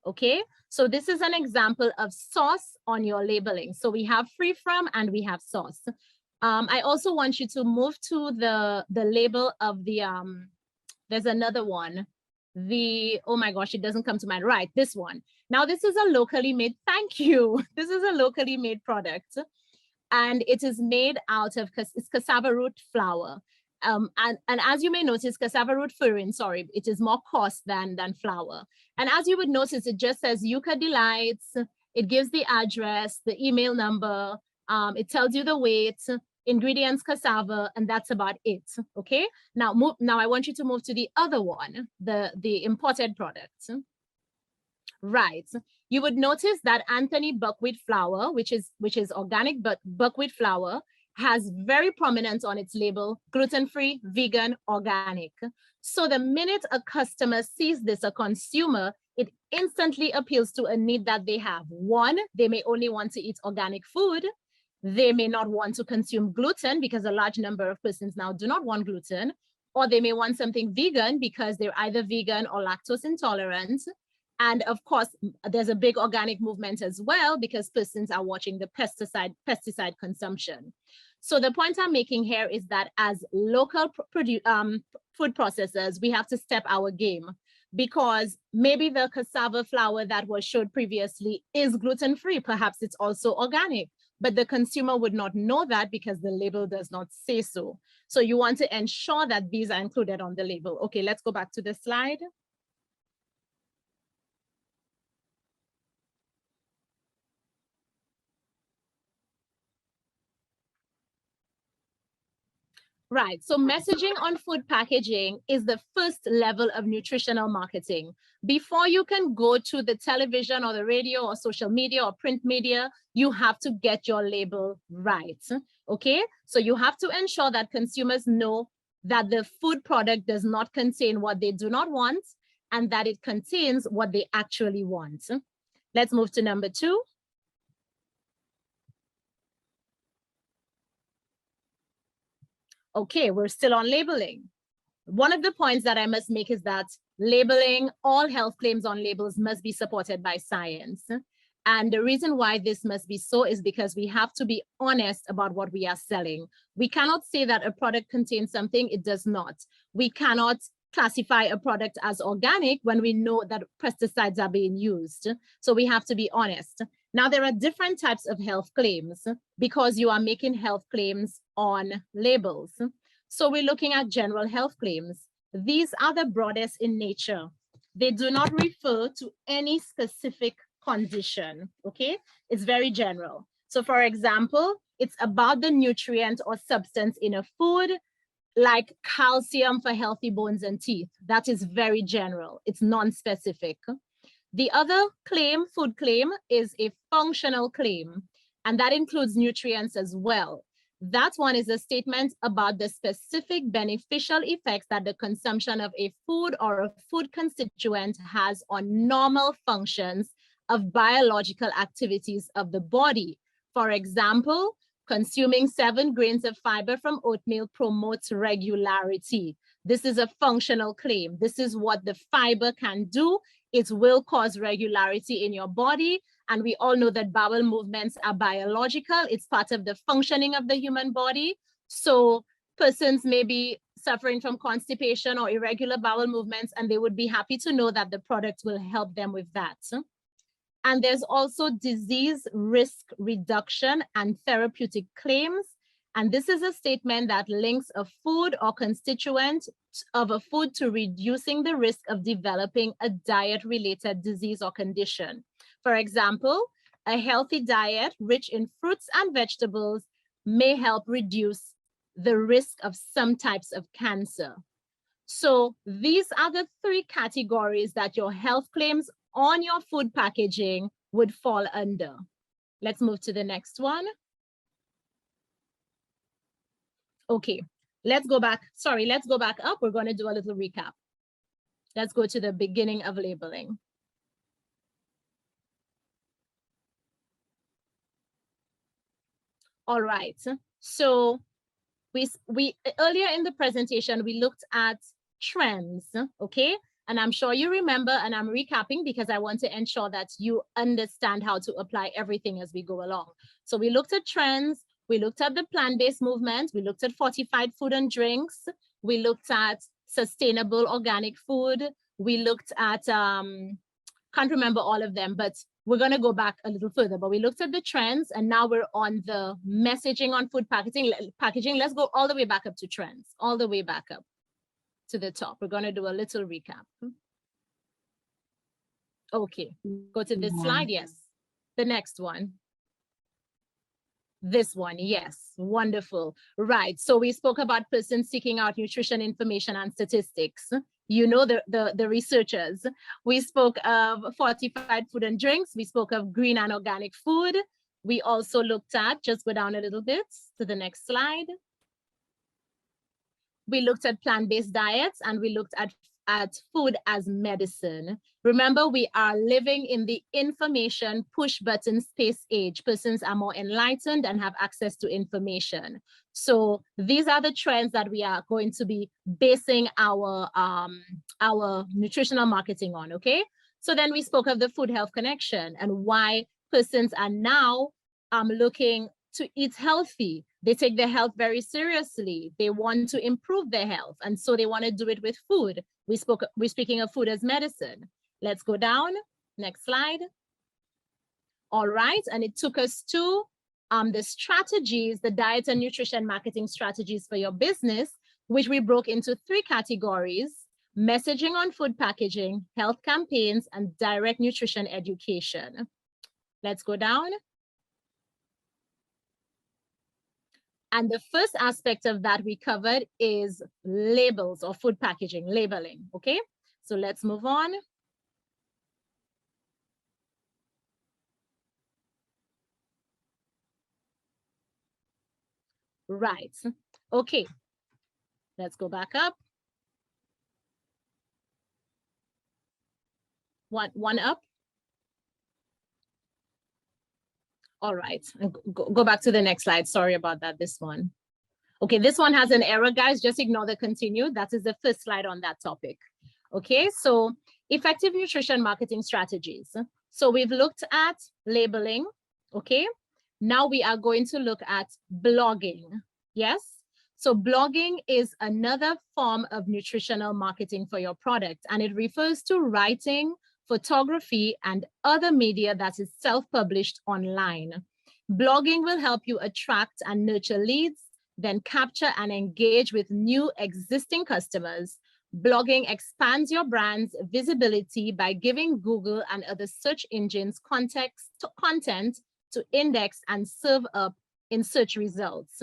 okay? So this is an example of source on your labeling. So we have free from and we have source. I also want you to move to the label of the, there's another one, oh my gosh, it doesn't come to mind, right, this one. Now this is a locally made, thank you. This is a locally made product. And it is made out of cassava root flour. And as you may notice, cassava root farine, sorry, it is more cost than flour. And as you would notice, it just says Yucca Delights. It gives the address, the email number. It tells you the weight, ingredients, cassava, and that's about it, okay? Now I want you to move to the other one, the imported product. Right. You would notice that Anthony buckwheat flour, which is organic buckwheat flour, has very prominent on its label, gluten-free, vegan, organic. So the minute a customer sees this, a consumer, it instantly appeals to a need that they have. One, they may only want to eat organic food. They may not want to consume gluten because a large number of persons now do not want gluten, or they may want something vegan because they're either vegan or lactose intolerant. And of course, there's a big organic movement as well because persons are watching the pesticide consumption. So the point I'm making here is that as local food processors, we have to step our game, because maybe the cassava flour that was showed previously is gluten-free. Perhaps it's also organic, but the consumer would not know that because the label does not say so. So you want to ensure that these are included on the label. Okay, let's go back to the slide. Right, so messaging on food packaging is the first level of nutritional marketing. Before you can go to the television or the radio or social media or print media, you have to get your label right, okay? So you have to ensure that consumers know that the food product does not contain what they do not want and that it contains what they actually want. Let's move to number 2. Okay, we're still on labeling. One of the points that I must make is that labeling, all health claims on labels must be supported by science. And the reason why this must be so is because we have to be honest about what we are selling. We cannot say that a product contains something it does not. We cannot classify a product as organic when we know that pesticides are being used. So we have to be honest. Now, there are different types of health claims because you are making health claims on labels. So we're looking at general health claims. These are the broadest in nature. They do not refer to any specific condition, okay? It's very general. So for example, it's about the nutrient or substance in a food, like calcium for healthy bones and teeth. That is very general. It's non-specific. The other claim, food claim, is a functional claim, and that includes nutrients as well. That one is a statement about the specific beneficial effects that the consumption of a food or a food constituent has on normal functions of biological activities of the body. For example, consuming 7 grains of fiber from oatmeal promotes regularity. This is a functional claim. This is what the fiber can do. It will cause regularity in your body. And we all know that bowel movements are biological. It's part of the functioning of the human body. So persons may be suffering from constipation or irregular bowel movements, and they would be happy to know that the product will help them with that. And there's also disease risk reduction and therapeutic claims. And this is a statement that links a food or constituent of a food to reducing the risk of developing a diet-related disease or condition. For example, a healthy diet rich in fruits and vegetables may help reduce the risk of some types of cancer. So these are the 3 categories that your health claims on your food packaging would fall under. Let's move to the next one. Okay, let's go back. Sorry, let's go back up. We're going to do a little recap. Let's go to the beginning of labeling. All right, so we earlier in the presentation, we looked at trends, okay? And I'm sure you remember, and I'm recapping because I want to ensure that you understand how to apply everything as we go along. So we looked at trends, we looked at the plant-based movement, we looked at fortified food and drinks, we looked at sustainable organic food, we looked at, can't remember all of them, but we're gonna go back a little further, but we looked at the trends and now we're on the messaging on food packaging. Let's go all the way back up to trends, all the way back up to the top. We're gonna do a little recap. Okay, go to this slide, yes. The next one. This one, yes, wonderful. Right, so we spoke about persons seeking out nutrition information and statistics. You know, the researchers. We spoke of fortified food and drinks. We spoke of green and organic food. We also looked at, just go down a little bit to the next slide. We looked at plant-based diets and we looked at food as medicine. Remember, we are living in the information push button space age. Persons are more enlightened and have access to information. So these are the trends that we are going to be basing our nutritional marketing on, okay? So then we spoke of the food health connection and why persons are now looking to eat healthy. They take their health very seriously. They want to improve their health. And so they want to do it with food. We're speaking of food as medicine. Let's go down. Next slide. All right. And it took us to the strategies, the diet and nutrition marketing strategies for your business, which we broke into 3 categories: messaging on food packaging, health campaigns, and direct nutrition education. Let's go down. And the first aspect of that we covered is labels or food packaging, labeling, okay? So let's move on. Right, okay. Let's go back up. One up. All right, go back to the next slide. Sorry about that, this one. Okay, this one has an error, guys. Just ignore the continue. That is the first slide on that topic. Okay, so effective nutrition marketing strategies. So we've looked at labeling, okay? Now we are going to look at blogging, yes? So blogging is another form of nutritional marketing for your product, and it refers to writing, photography, and other media that is self-published online. Blogging will help you attract and nurture leads, then capture and engage with new existing customers. Blogging expands your brand's visibility by giving Google and other search engines content to index and serve up in search results.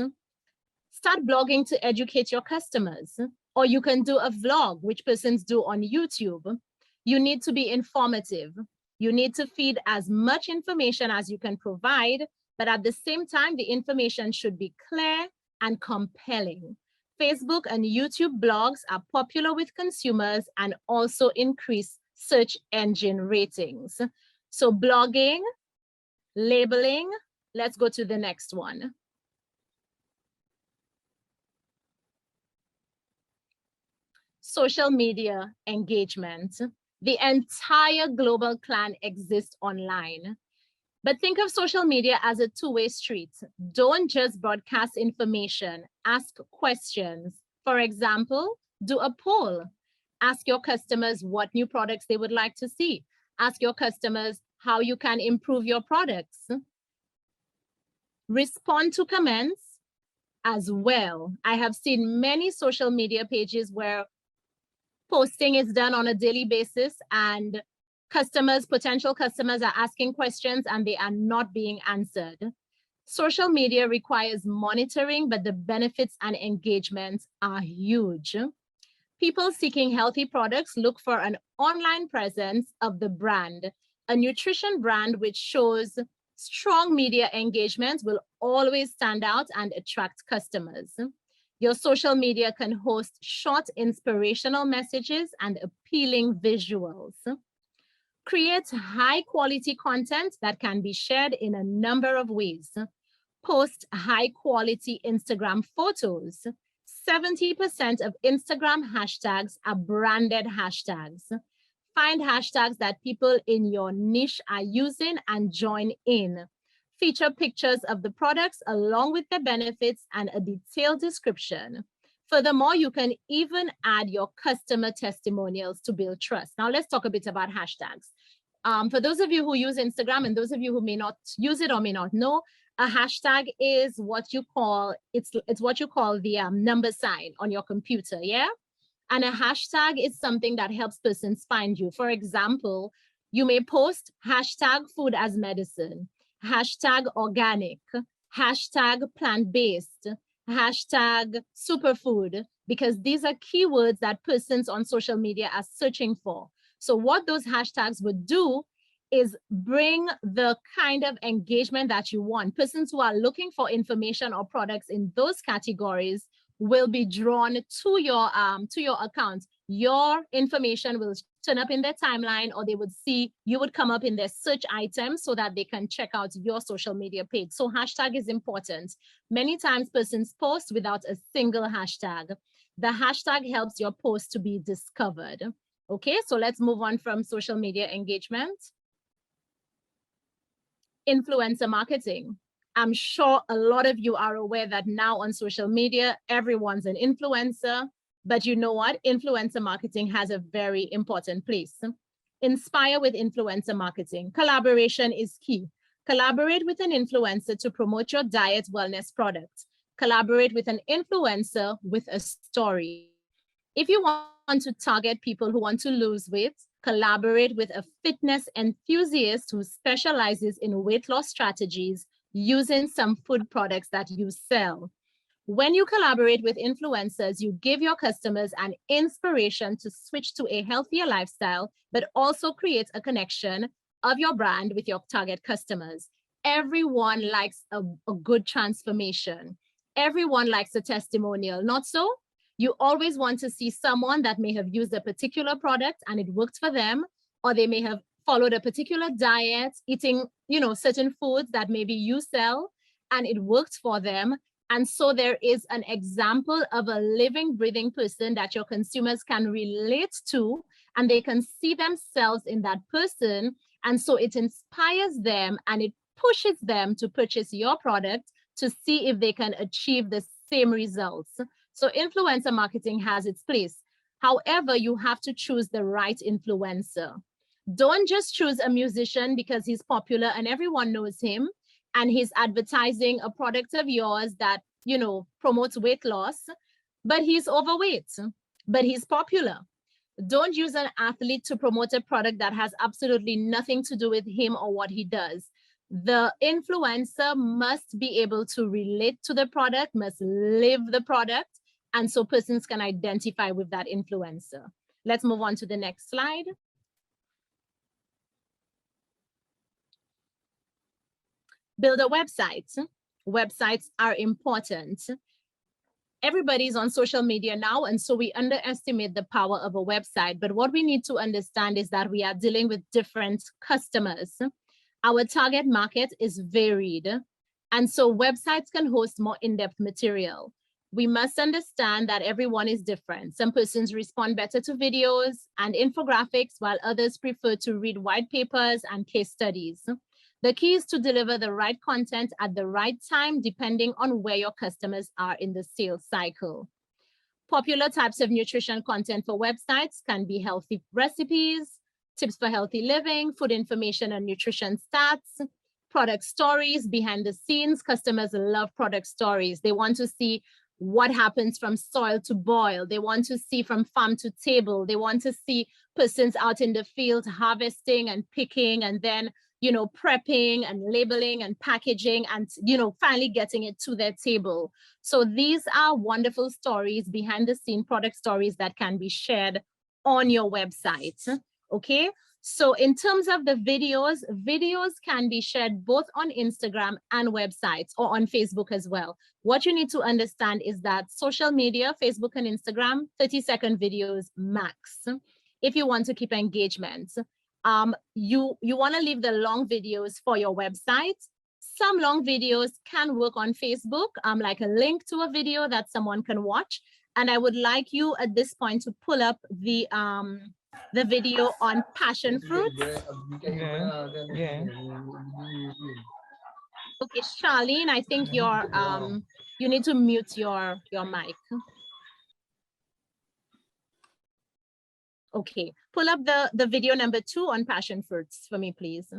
Start blogging to educate your customers, or you can do a vlog, which persons do on YouTube. You need to be informative. You need to feed as much information as you can provide, but at the same time, the information should be clear and compelling. Facebook and YouTube blogs are popular with consumers and also increase search engine ratings. So blogging, labeling, let's go to the next one. Social media engagement. The entire global clan exists online. But think of social media as a two-way street. Don't just broadcast information, ask questions. For example, do a poll. Ask your customers what new products they would like to see. Ask your customers how you can improve your products. Respond to comments as well. I have seen many social media pages where posting is done on a daily basis and potential customers are asking questions and they are not being answered. Social media requires monitoring, but the benefits and engagements are huge. People seeking healthy products look for an online presence of the brand. A nutrition brand which shows strong media engagement will always stand out and attract customers. Your social media can host short inspirational messages and appealing visuals. Create high quality content that can be shared in a number of ways. Post high quality Instagram photos. 70% of Instagram hashtags are branded hashtags. Find hashtags that people in your niche are using and join in. Feature pictures of the products along with their benefits and a detailed description. Furthermore, you can even add your customer testimonials to build trust. Now let's talk a bit about hashtags. For those of you who use Instagram and those of you who may not use it or may not know, a hashtag is what you call, it's what you call the number sign on your computer, yeah? And a hashtag is something that helps persons find you. For example, you may post hashtag food as medicine, hashtag organic, hashtag plant-based, hashtag superfood, because these are keywords that persons on social media are searching for. So what those hashtags would do is bring the kind of engagement that you want. Persons who are looking for information or products in those categories will be drawn to your account. Your information will turn up in their timeline, or they would see, you would come up in their search items so that they can check out your social media page. So hashtag is important. Many times persons post without a single hashtag. The hashtag helps your post to be discovered. Okay, so let's move on from social media engagement. Influencer marketing. I'm sure a lot of you are aware that now on social media, everyone's an influencer, but you know what? Influencer marketing has a very important place. Inspire with influencer marketing. Collaboration is key. Collaborate with an influencer to promote your diet wellness product. Collaborate with an influencer with a story. If you want to target people who want to lose weight, collaborate with a fitness enthusiast who specializes in weight loss strategies using some food products that you sell. When you collaborate with influencers, you give your customers an inspiration to switch to a healthier lifestyle, but also create a connection of your brand with your target customers. Everyone likes a good transformation. Everyone likes a testimonial, not so? You always want to see someone that may have used a particular product and it worked for them, or they may have followed a particular diet, eating, certain foods that maybe you sell and it worked for them. And so there is an example of a living, breathing person that your consumers can relate to, and they can see themselves in that person. And so it inspires them and it pushes them to purchase your product to see if they can achieve the same results. So influencer marketing has its place. However, you have to choose the right influencer. Don't just choose a musician because he's popular and everyone knows him and he's advertising a product of yours that, promotes weight loss, but he's overweight, but he's popular. Don't use an athlete to promote a product that has absolutely nothing to do with him or what he does. The influencer must be able to relate to the product, must live the product, and so persons can identify with that influencer. Let's move on to the next slide. Build a website. Websites are important. Everybody's on social media now, and so we underestimate the power of a website. But what we need to understand is that we are dealing with different customers. Our target market is varied, and so websites can host more in-depth material. We must understand that everyone is different. Some persons respond better to videos and infographics, while others prefer to read white papers and case studies. The key is to deliver the right content at the right time, depending on where your customers are in the sales cycle. Popular types of nutrition content for websites can be healthy recipes, tips for healthy living, food information and nutrition stats, product stories, behind the scenes. Customers love product stories. They want to see what happens from soil to boil. They want to see from farm to table. They want to see persons out in the field harvesting and picking and then, prepping and labeling and packaging and, finally getting it to their table. So these are wonderful stories, behind the scene product stories that can be shared on your website. Okay. So in terms of the videos can be shared both on Instagram and websites or on Facebook as well. What you need to understand is that social media, Facebook and Instagram, 30-second videos max. If you want to keep engagement, you want to leave the long videos for your website. Some long videos can work on Facebook, like a link to a video that someone can watch. And I would like you at this point to pull up the video on passion fruits. Yeah. Okay, Charlene, I think you're you need to mute your mic. Okay, pull up the video number 2 on passion fruits for me, please.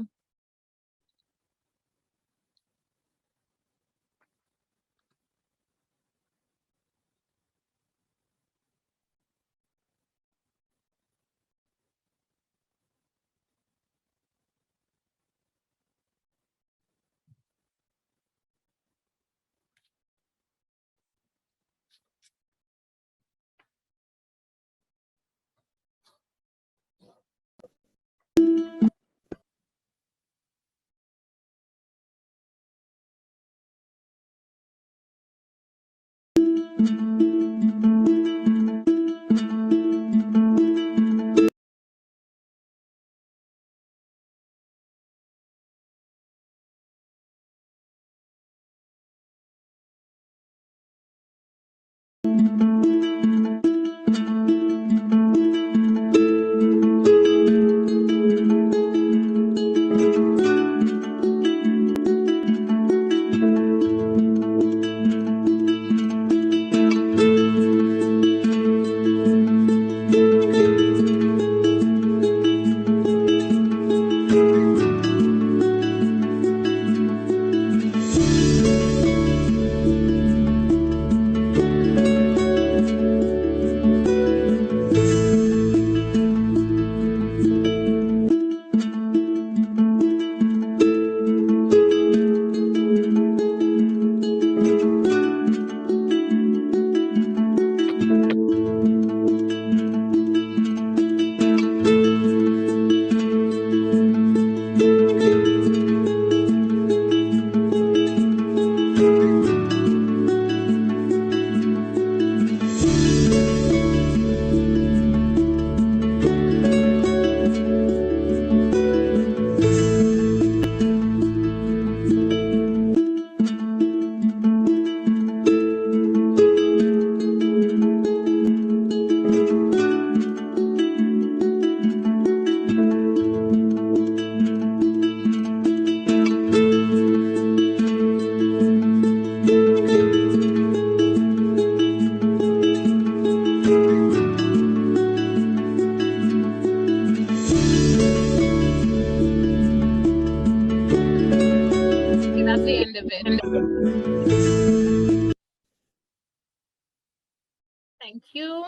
Thank you.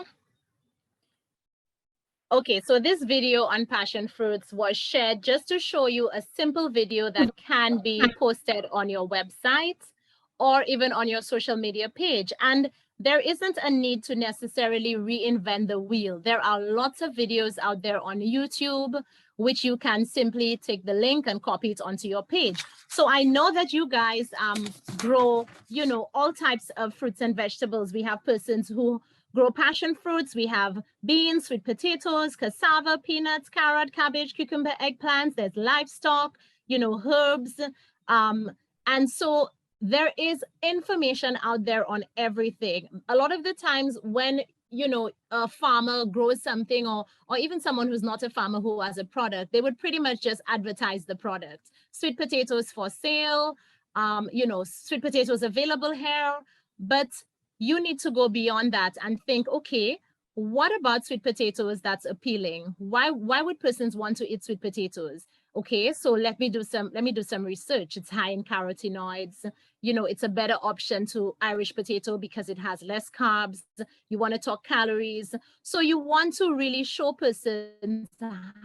Okay, so this video on passion fruits was shared just to show you a simple video that can be posted on your website or even on your social media page. And there isn't a need to necessarily reinvent the wheel. There are lots of videos out there on YouTube, which you can simply take the link and copy it onto your page. So I know that you guys grow, you know, all types of fruits and vegetables. We have persons who grow passion fruits. We have beans, sweet potatoes, cassava, peanuts, carrot, cabbage, cucumber, eggplants. There's livestock, you know, herbs. And so there is information out there on everything. A lot of the times when, you know, a farmer grows something, or even someone who's not a farmer who has a product, they would pretty much just advertise the product. Sweet potatoes for sale, you know, sweet potatoes available here. But you need to go beyond that and think, okay, what about sweet potatoes that's appealing? Why would persons want to eat sweet potatoes? Okay, so let me do some research. It's high in carotenoids. You know, it's a better option to Irish potato because it has less carbs. You want to talk calories. So you want to really show persons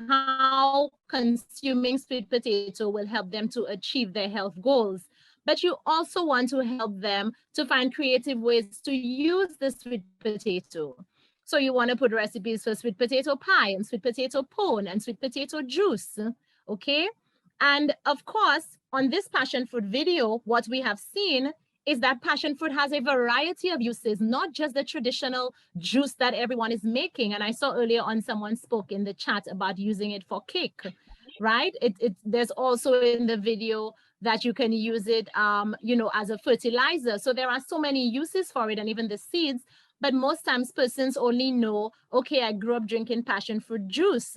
how consuming sweet potato will help them to achieve their health goals. But you also want to help them to find creative ways to use the sweet potato. So you want to put recipes for sweet potato pie and sweet potato pone and sweet potato juice, okay? And of course, on this passion fruit video, what we have seen is that passion fruit has a variety of uses, not just the traditional juice that everyone is making. And I saw earlier on someone spoke in the chat about using it for cake, right? There's also in the video that you can use it, you know, as a fertilizer. So there are so many uses for it, and even the seeds. But most times persons only know, okay, I grew up drinking passion fruit juice.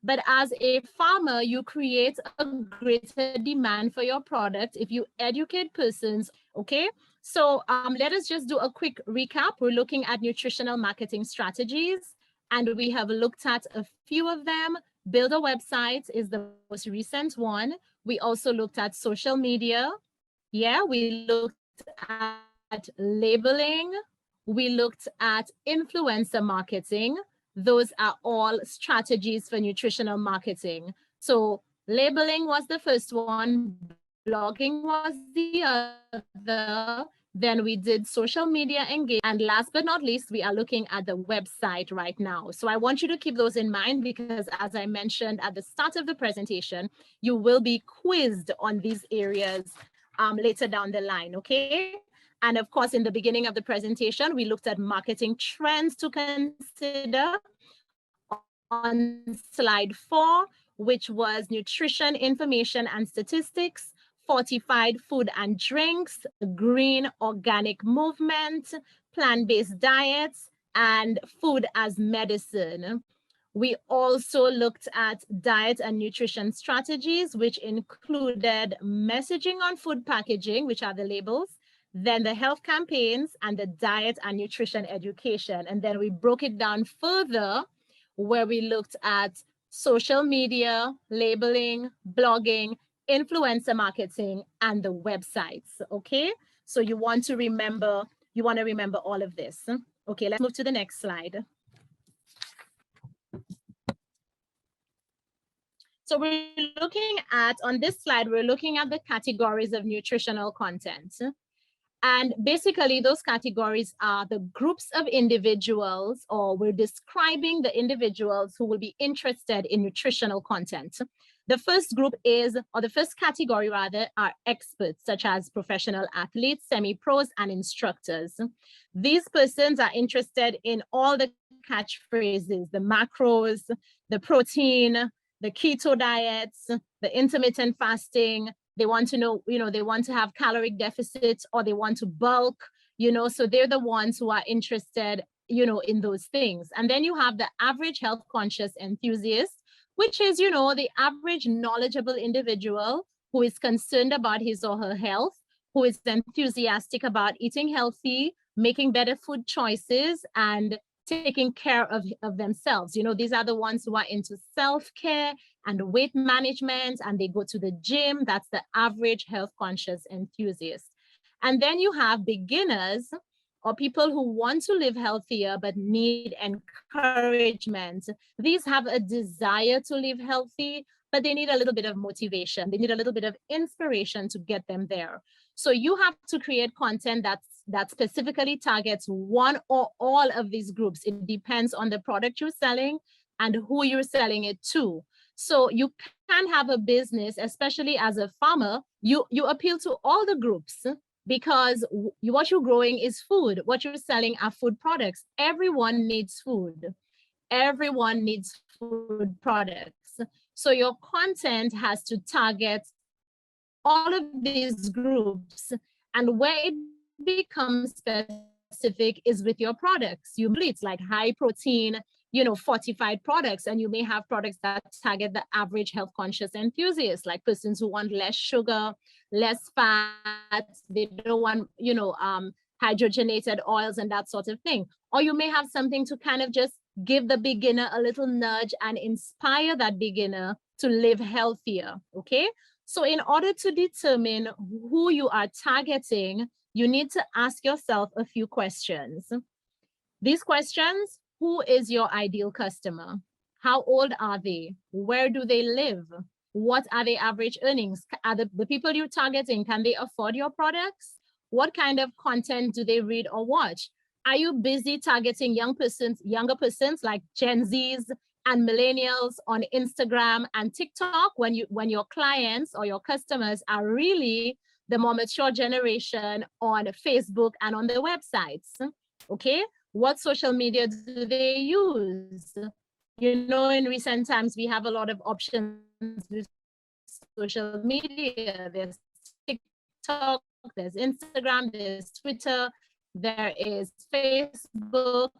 But as a farmer, you create a greater demand for your product if you educate persons, okay? So let us just do a quick recap. We're looking at nutritional marketing strategies, and we have looked at a few of them. Build a website is the most recent one. We also looked at social media. Yeah, we looked at labeling. We looked at influencer marketing. Those are all strategies for nutritional marketing. So labeling was the first one, blogging was the other, then we did social media engagement, and last but not least, we are looking at the website right now. So I want you to keep those in mind because, as I mentioned at the start of the presentation, you will be quizzed on these areas later down the line, okay? And of course, in the beginning of the presentation, we looked at marketing trends to consider on slide 4, which was nutrition, information, and statistics, fortified food and drinks, green organic movement, plant-based diets, and food as medicine. We also looked at diet and nutrition strategies, which included messaging on food packaging, which are the labels, then the health campaigns, and the diet and nutrition education. And then we broke it down further, where we looked at social media, labeling, blogging, influencer marketing, and the websites, okay? So you want to remember all of this. Okay, let's move to the next slide. So we're looking at, on this slide, we're looking at the categories of nutritional content. And basically those categories are the groups of individuals, or we're describing the individuals who will be interested in nutritional content. The first group is, or the first category rather, are experts such as professional athletes, semi-pros, and instructors. These persons are interested in all the catchphrases, the macros, the protein, the keto diets, the intermittent fasting. They want to know, you know, they want to have caloric deficits, or they want to bulk, you know, so they're the ones who are interested, you know, in those things. And then you have the average health conscious enthusiast, which is, you know, the average knowledgeable individual who is concerned about his or her health, who is enthusiastic about eating healthy, making better food choices, and taking care of themselves. You know, these are the ones who are into self-care and weight management, and they go to the gym. That's the average health conscious enthusiast. And then you have beginners, or people who want to live healthier but need encouragement. These have a desire to live healthy, but they need a little bit of motivation. They need a little bit of inspiration to get them there. So you have to create content that specifically targets one or all of these groups. It depends on the product you're selling and who you're selling it to. So you can have a business, especially as a farmer, you appeal to all the groups, because what you're growing is food. What you're selling are food products. Everyone needs food. Everyone needs food products. So your content has to target all of these groups, and where it becomes specific is with your products. It's like high protein, fortified products, and you may have products that target the average health conscious enthusiast, like persons who want less sugar, less fat, they don't want, hydrogenated oils and that sort of thing. Or you may have something to kind of just give the beginner a little nudge and inspire that beginner to live healthier, okay? So in order to determine who you are targeting, you need to ask yourself a few questions. These questions: who is your ideal customer? How old are they? Where do they live? What are their average earnings? Are the people you're targeting, can they afford your products? What kind of content do they read or watch? Are you busy targeting younger persons like Gen Zs and millennials on Instagram and TikTok, when your clients or your customers are really the more mature generation on Facebook and on their websites? Okay, what social media do they use? In recent times, we have a lot of options with social media. There's TikTok, there's Instagram, there's Twitter, there is Facebook,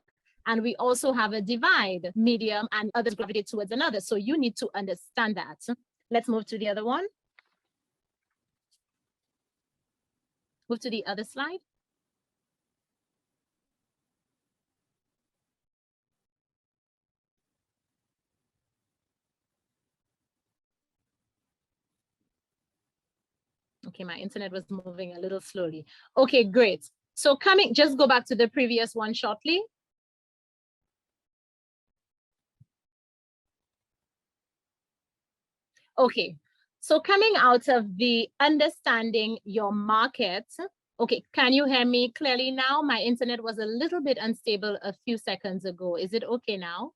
and we also have a divide, medium, and others gravitate towards another. So you need to understand that. Let's move to the other one. Move to the other slide. Okay, my internet was moving a little slowly. Okay, great. So just go back to the previous one shortly. Okay, so coming out of the understanding your market. Okay, can you hear me clearly now? My internet was a little bit unstable a few seconds ago. Is it okay now?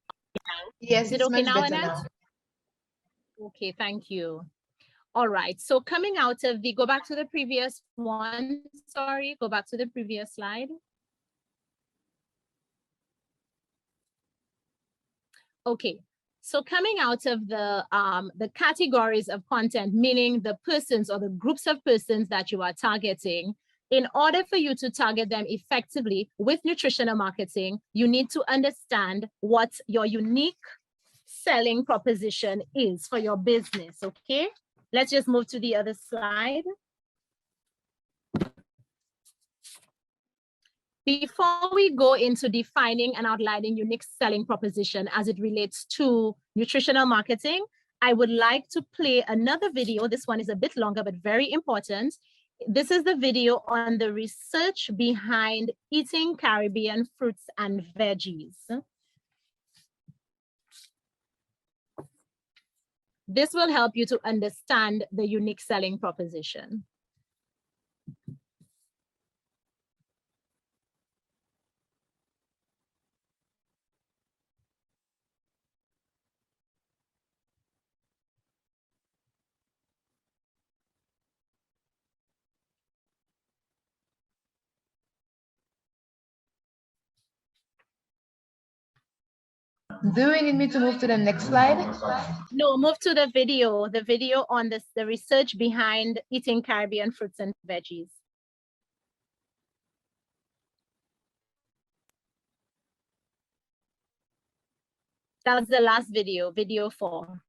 Yes, is it it's okay much now, better Annette? now. Okay, thank you. All right, so coming out of go back to the previous one. Sorry, go back to the previous slide. Okay, so coming out of the categories of content, meaning the persons or the groups of persons that you are targeting, in order for you to target them effectively with nutritional marketing, you need to understand what your unique selling proposition is for your business, okay? Let's just move to the other slide. Before we go into defining and outlining unique selling proposition as it relates to nutritional marketing, I would like to play another video. This one is a bit longer, but very important. This is the video on the research behind eating Caribbean fruits and veggies. This will help you to understand the unique selling proposition. Do we need me to move to the next slide? No, move to the video on the research behind eating Caribbean fruits and veggies. That's the last video, video 4.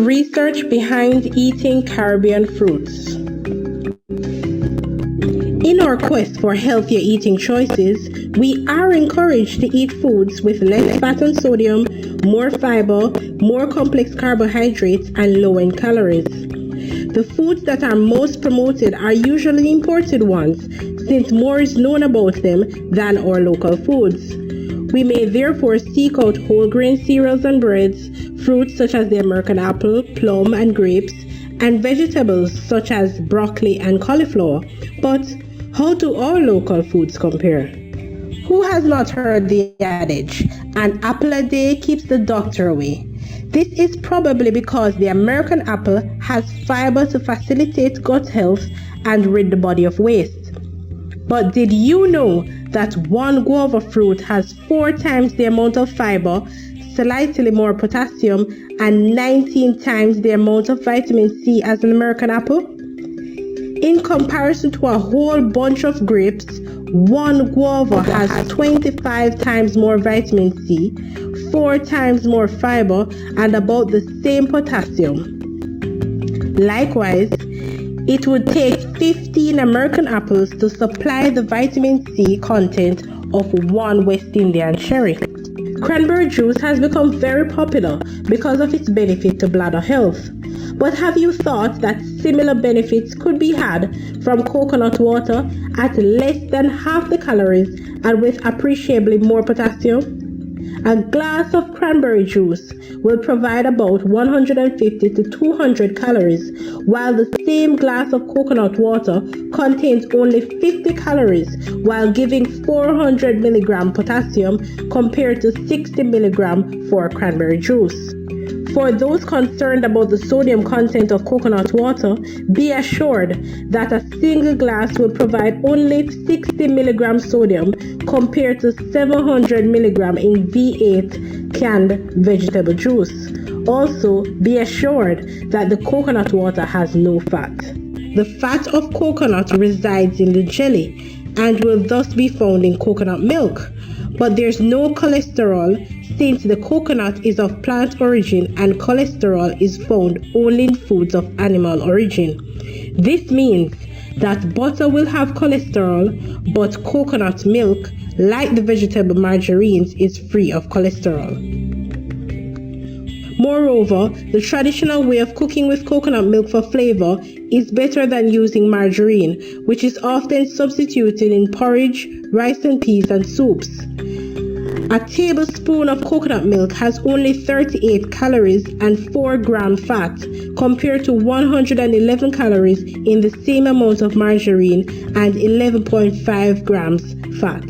research behind eating Caribbean fruits. In our quest for healthier eating choices, we are encouraged to eat foods with less fat and sodium, more fiber, more complex carbohydrates, and low in calories. The foods that are most promoted are usually imported ones, since more is known about them than our local foods. We may therefore seek out whole grain cereals and breads, fruits such as the American apple, plum, and grapes, and vegetables such as broccoli and cauliflower. But how do our local foods compare? Who has not heard the adage, an apple a day keeps the doctor away? This is probably because the American apple has fiber to facilitate gut health and rid the body of waste. But did you know that one guava fruit has 4 times the amount of fiber, slightly more potassium, and 19 times the amount of vitamin C as an American apple? In comparison to a whole bunch of grapes, one guava has 25 times more vitamin C, 4 times more fiber, and about the same potassium. Likewise, it would take 15 American apples to supply the vitamin C content of one West Indian cherry. Cranberry juice has become very popular because of its benefit to bladder health. But have you thought that similar benefits could be had from coconut water at less than half the calories and with appreciably more potassium? A glass of cranberry juice will provide about 150 to 200 calories, while the same glass of coconut water contains only 50 calories while giving 400 milligram potassium compared to 60 milligram for cranberry juice. For those concerned about the sodium content of coconut water, be assured that a single glass will provide only 60 milligram sodium compared to 700 milligram in V8 canned vegetable juice. Also, be assured that the coconut water has no fat. The fat of coconut resides in the jelly and will thus be found in coconut milk. But there's no cholesterol since the coconut is of plant origin and cholesterol is found only in foods of animal origin. This means that butter will have cholesterol, but coconut milk, like the vegetable margarines, is free of cholesterol. Moreover, the traditional way of cooking with coconut milk for flavor is better than using margarine, which is often substituted in porridge, rice and peas, and soups. A tablespoon of coconut milk has only 38 calories and 4 gram fat, compared to 111 calories in the same amount of margarine and 11.5 grams fat.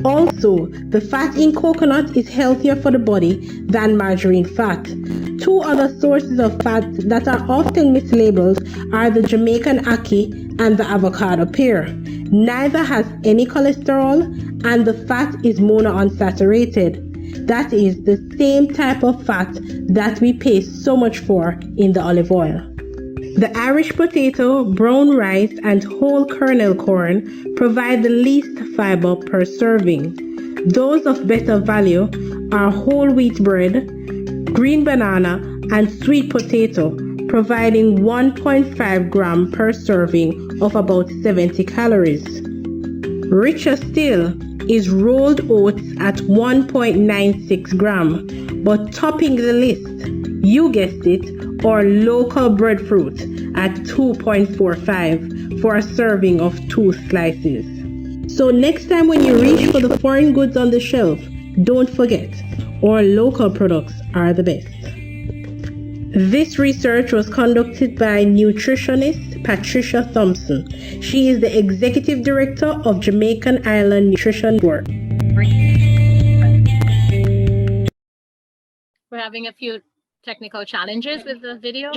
Also, the fat in coconut is healthier for the body than margarine fat. 2 other sources of fat that are often mislabeled are the Jamaican ackee and the avocado pear. Neither has any cholesterol, and the fat is monounsaturated. That is the same type of fat that we pay so much for in the olive oil. The Irish potato, brown rice, and whole kernel corn provide the least fiber per serving. Those of better value are whole wheat bread, green banana, and sweet potato, providing 1.5 gram per serving of about 70 calories. Richer still is rolled oats at 1.96 gram, but topping the list, you guessed it, our local breadfruit at 2.45 for a serving of 2 slices. So next time when you reach for the foreign goods on the shelf, don't forget, our local products are the best. This research was conducted by nutritionist Patricia Thompson. She is the Executive Director of Jamaican Island Nutrition Network. We're having a few technical challenges with the video.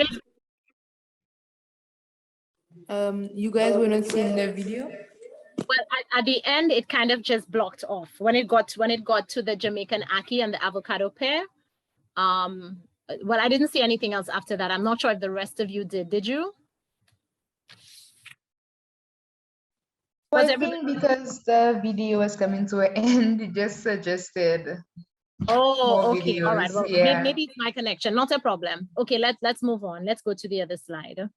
You guys were not seeing the video? Well, at the end, it kind of just blocked off when it got to the Jamaican ackee and the avocado pear. Well, I didn't see anything else after that. I'm not sure if the rest of you did. Did you? Well, I think because the video was coming to an end, it just suggested Oh, more okay. All right. videos. Well, Yeah. maybe it's my connection. Not a problem. Okay, let's move on. Let's go to the other slide.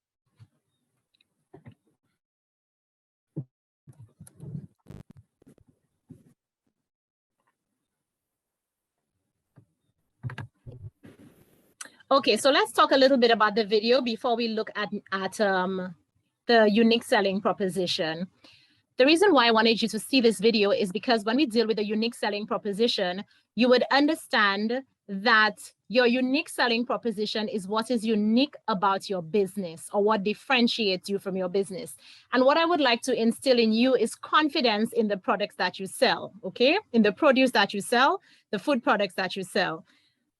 Okay, so let's talk a little bit about the video before we look at the unique selling proposition. The reason why I wanted you to see this video is because when we deal with a unique selling proposition, you would understand that your unique selling proposition is what is unique about your business or what differentiates you from your business. And what I would like to instill in you is confidence in the products that you sell, okay? In the produce that you sell, the food products that you sell.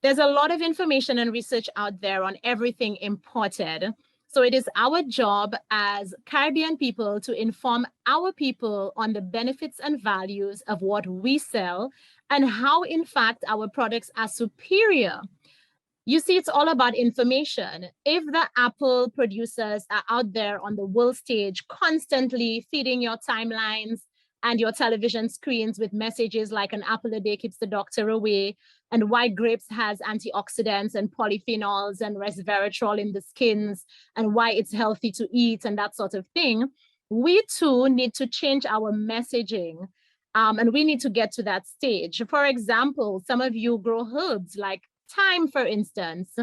There's a lot of information and research out there on everything imported. So it is our job as Caribbean people to inform our people on the benefits and values of what we sell and how, in fact, our products are superior. You see, it's all about information. If the apple producers are out there on the world stage constantly feeding your timelines and your television screens with messages like an apple a day keeps the doctor away, and why grapes has antioxidants and polyphenols and resveratrol in the skins, and why it's healthy to eat and that sort of thing, we too need to change our messaging. And we need to get to that stage. For example, some of you grow herbs like thyme, for instance.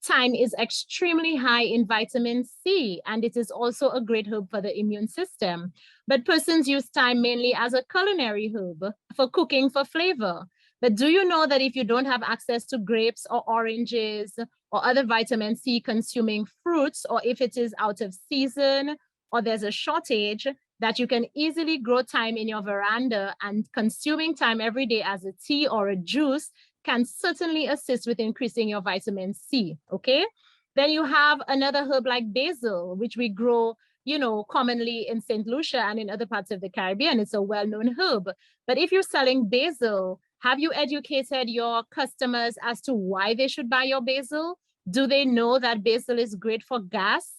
Thyme is extremely high in vitamin C, and it is also a great herb for the immune system. But persons use thyme mainly as a culinary herb for cooking for flavor. But do you know that if you don't have access to grapes or oranges or other vitamin C consuming fruits, or if it is out of season or there's a shortage, that you can easily grow thyme in your veranda, and consuming thyme every day as a tea or a juice can certainly assist with increasing your vitamin C, okay? Then you have another herb like basil, which we grow, you know, commonly in St. Lucia and in other parts of the Caribbean. It's a well-known herb. But if you're selling basil, have you educated your customers as to why they should buy your basil? Do they know that basil is great for gas?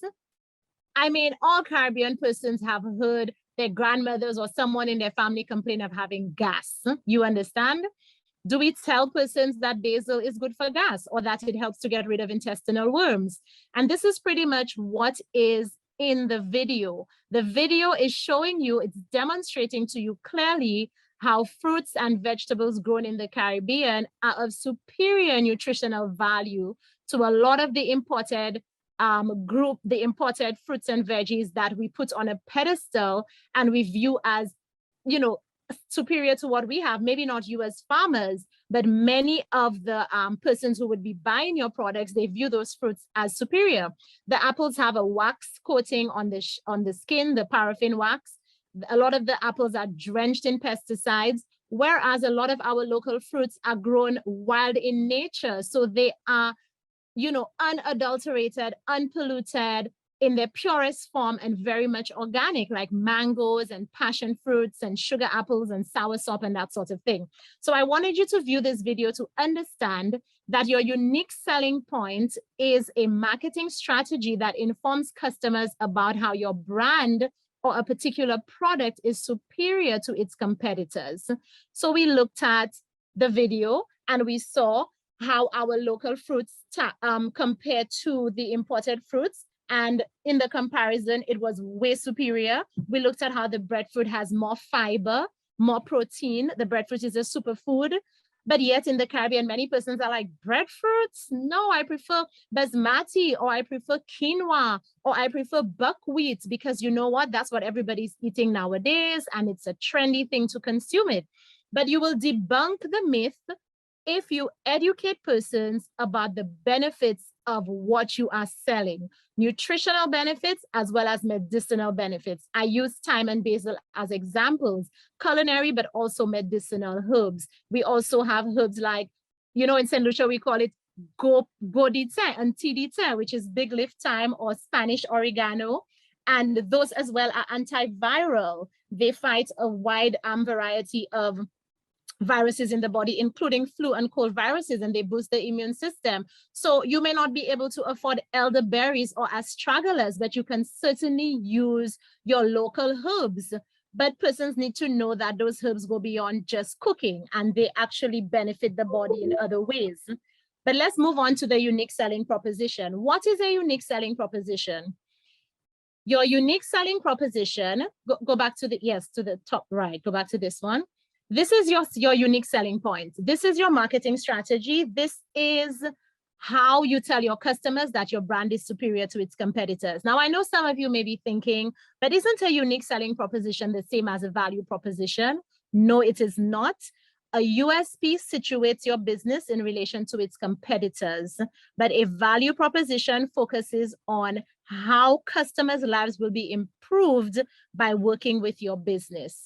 I mean, all Caribbean persons have heard their grandmothers or someone in their family complain of having gas. You understand? Do we tell persons that basil is good for gas or that it helps to get rid of intestinal worms? And this is pretty much what is in the video. The video is showing you, it's demonstrating to you clearly how fruits and vegetables grown in the Caribbean are of superior nutritional value to a lot of the imported imported fruits and veggies that we put on a pedestal and we view as, you know, superior to what we have. Maybe not you as farmers, but many of the persons who would be buying your products, they view those fruits as superior. The apples have a wax coating on the skin, the paraffin wax. A lot of the apples are drenched in pesticides, whereas a lot of our local fruits are grown wild in nature. So they are, you know, unadulterated, unpolluted, in their purest form and very much organic, like mangoes and passion fruits and sugar apples and soursop and that sort of thing. So I wanted you to view this video to understand that your unique selling point is a marketing strategy that informs customers about how your brand or a particular product is superior to its competitors. So we looked at the video and we saw how our local fruits compare to the imported fruits. And in the comparison, it was way superior. We looked at how the breadfruit has more fiber, more protein. The breadfruit is a superfood. But yet in the Caribbean, many persons are like, breadfruits? No, I prefer basmati, or I prefer quinoa, or I prefer buckwheat, because you know what? That's what everybody's eating nowadays, and it's a trendy thing to consume it. But you will debunk the myth if you educate persons about the benefits of what you are selling, nutritional benefits as well as medicinal benefits. I use thyme and basil as examples, culinary, but also medicinal herbs. We also have herbs like, you know, in St. Lucia, we call it godite and tidite, which is big leaf thyme or Spanish oregano. And those as well are antiviral. They fight a wide variety of viruses in the body, including flu and cold viruses, and they boost the immune system. So you may not be able to afford elderberries or astragalus, but you can certainly use your local herbs. but persons need to know that those herbs go beyond just cooking and they actually benefit the body in other ways. But let's move on to the unique selling proposition. What is a unique selling proposition? Your unique selling proposition, go back to the, yes, to the top right, go back to this one. This is your unique selling point. This is your marketing strategy. This is how you tell your customers that your brand is superior to its competitors. Now, I know some of you may be thinking, but isn't a unique selling proposition the same as a value proposition? No, it is not. A USP situates your business in relation to its competitors, but a value proposition focuses on how customers' lives will be improved by working with your business.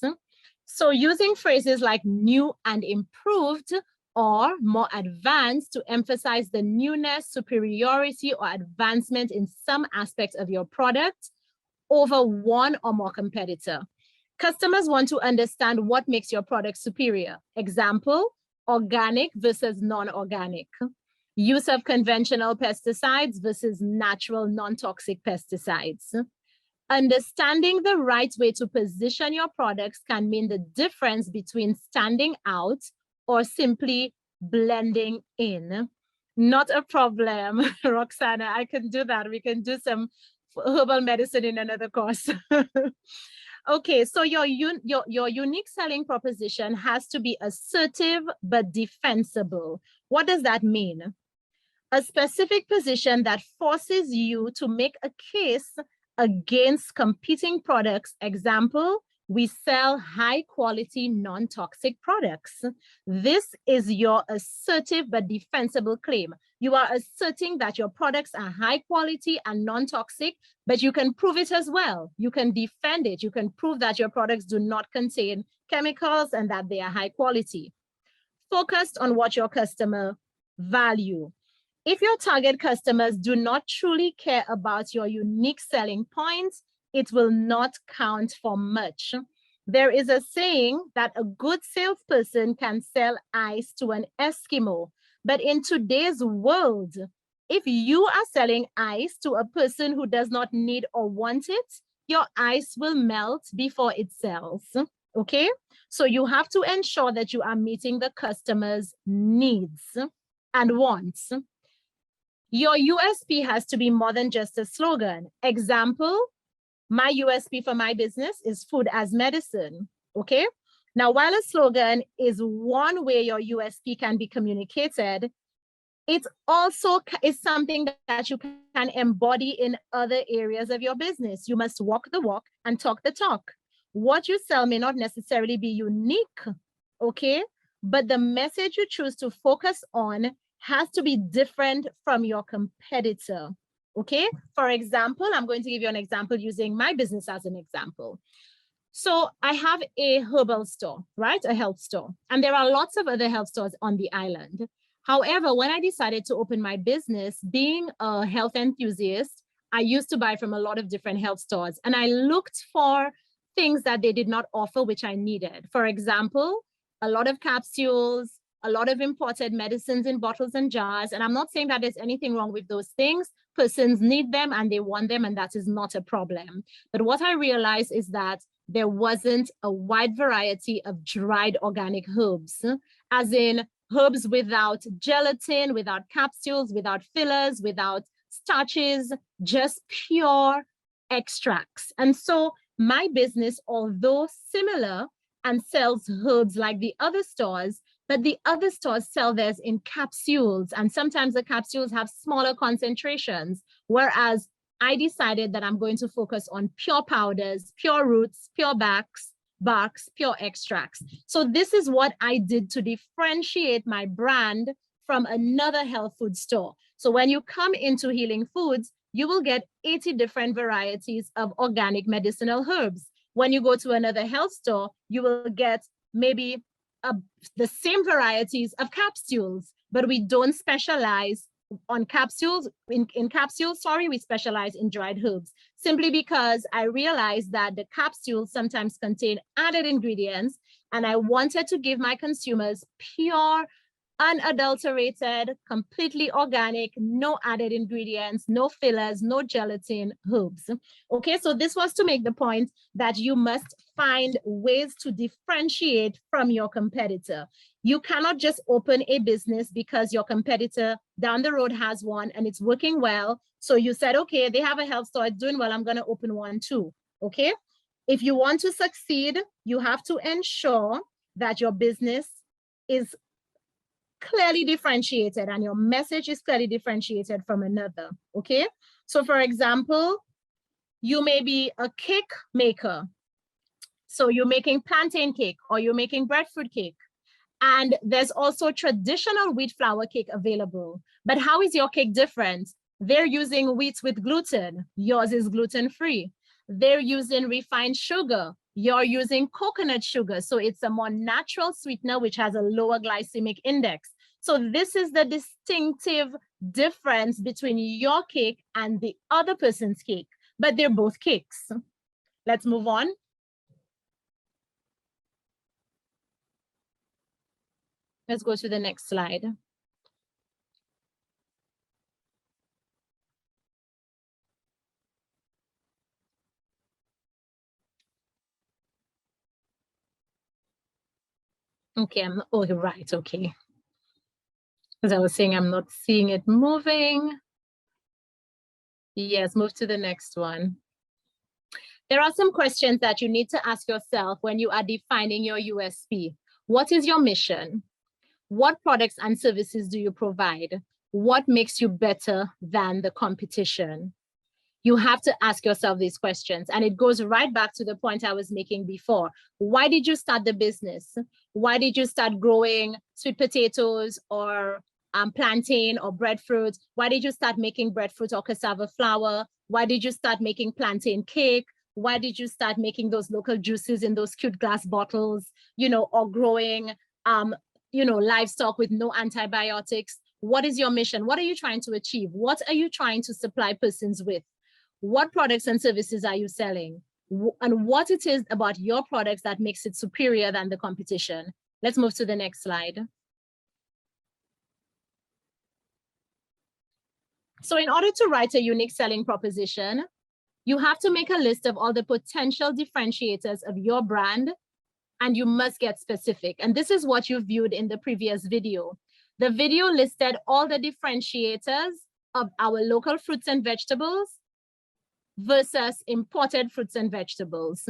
So using phrases like new and improved or more advanced to emphasize the newness, superiority, or advancement in some aspects of your product over one or more competitor. Customers want to understand what makes your product superior. Example, organic versus non-organic. Use of conventional pesticides versus natural non-toxic pesticides. Understanding the right way to position your products can mean the difference between standing out or simply blending in. Not a problem, Roxana, I can do that. We can do some herbal medicine in another course. Okay, so your unique selling proposition has to be assertive but defensible. What does that mean? A specific position that forces you to make a case against competing products. Example, we sell high quality non-toxic products. This is your assertive but defensible claim. You are asserting that your products are high quality and non-toxic, but you can prove it as well. You can defend it. You can prove that your products do not contain chemicals and that they are high quality. Focused on what your customer value. If your target customers do not truly care about your unique selling points, it will not count for much. There is a saying that a good salesperson can sell ice to an Eskimo, but in today's world, if you are selling ice to a person who does not need or want it, your ice will melt before it sells, okay? So you have to ensure that you are meeting the customer's needs and wants. Your USP has to be more than just a slogan. Example, my USP for my business is food as medicine, okay? Now, while a slogan is one way your USP can be communicated, it also is something that you can embody in other areas of your business. You must walk the walk and talk the talk. What you sell may not necessarily be unique, okay? But the message you choose to focus on has to be different from your competitor, okay? For example, I'm going to give you an example using my business as an example. So I have a herbal store, right? A health store. And there are lots of other health stores on the island. However, when I decided to open my business, being a health enthusiast, I used to buy from a lot of different health stores. And I looked for things that they did not offer, which I needed. For example, a lot of capsules, a lot of imported medicines in bottles and jars. And I'm not saying that there's anything wrong with those things. Persons need them and they want them, and that is not a problem. But what I realized is that there wasn't a wide variety of dried organic herbs, as in herbs without gelatin, without capsules, without fillers, without starches, just pure extracts. And so my business, although similar and sells herbs like the other stores, but the other stores sell theirs in capsules, and sometimes the capsules have smaller concentrations, whereas I decided that I'm going to focus on pure powders, pure roots, pure barks, pure extracts. So this is what I did to differentiate my brand from another health food store. So when you come into Healing Foods, you will get 80 different varieties of organic medicinal herbs. When you go to another health store, you will get maybe the same varieties of capsules, but we don't specialize on capsules. In capsules, sorry, we specialize in dried herbs, simply because I realized that the capsules sometimes contain added ingredients, and I wanted to give my consumers pure unadulterated, completely organic, no added ingredients, no fillers, no gelatin, herbs. Okay, so this was to make the point that you must find ways to differentiate from your competitor. You cannot just open a business because your competitor down the road has one and it's working well. So you said, okay, they have a health store, it's doing well, I'm going to open one too. Okay, if you want to succeed, you have to ensure that your business is clearly differentiated and your message is clearly differentiated from another. Okay, so for example, you may be a cake maker. So you're making plantain cake or you're making breadfruit cake. And there's also traditional wheat flour cake available. But how is your cake different? They're using wheat with gluten. Yours is gluten-free. They're using refined sugar. You're using coconut sugar. So it's a more natural sweetener, which has a lower glycemic index. So this is the distinctive difference between your cake and the other person's cake, but they're both cakes. Let's move on. Let's go to the next slide. Okay, oh, right, okay. As I was saying, I'm not seeing it moving. Yes, move to the next one. There are some questions that you need to ask yourself when you are defining your USP. What is your mission? What products and services do you provide? What makes you better than the competition? You have to ask yourself these questions. And it goes right back to the point I was making before. Why did you start the business? Why did you start growing sweet potatoes or plantain or breadfruit? Why did you start making breadfruit or cassava flour? Why did you start making plantain cake? Why did you start making those local juices in those cute glass bottles, you know, or growing, you know, livestock with no antibiotics? What is your mission? What are you trying to achieve? What are you trying to supply persons with? What products and services are you selling? And what it is about your products that makes it superior than the competition? Let's move to the next slide. So in order to write a unique selling proposition, you have to make a list of all the potential differentiators of your brand, and you must get specific. And this is what you viewed in the previous video. The video listed all the differentiators of our local fruits and vegetables versus imported fruits and vegetables.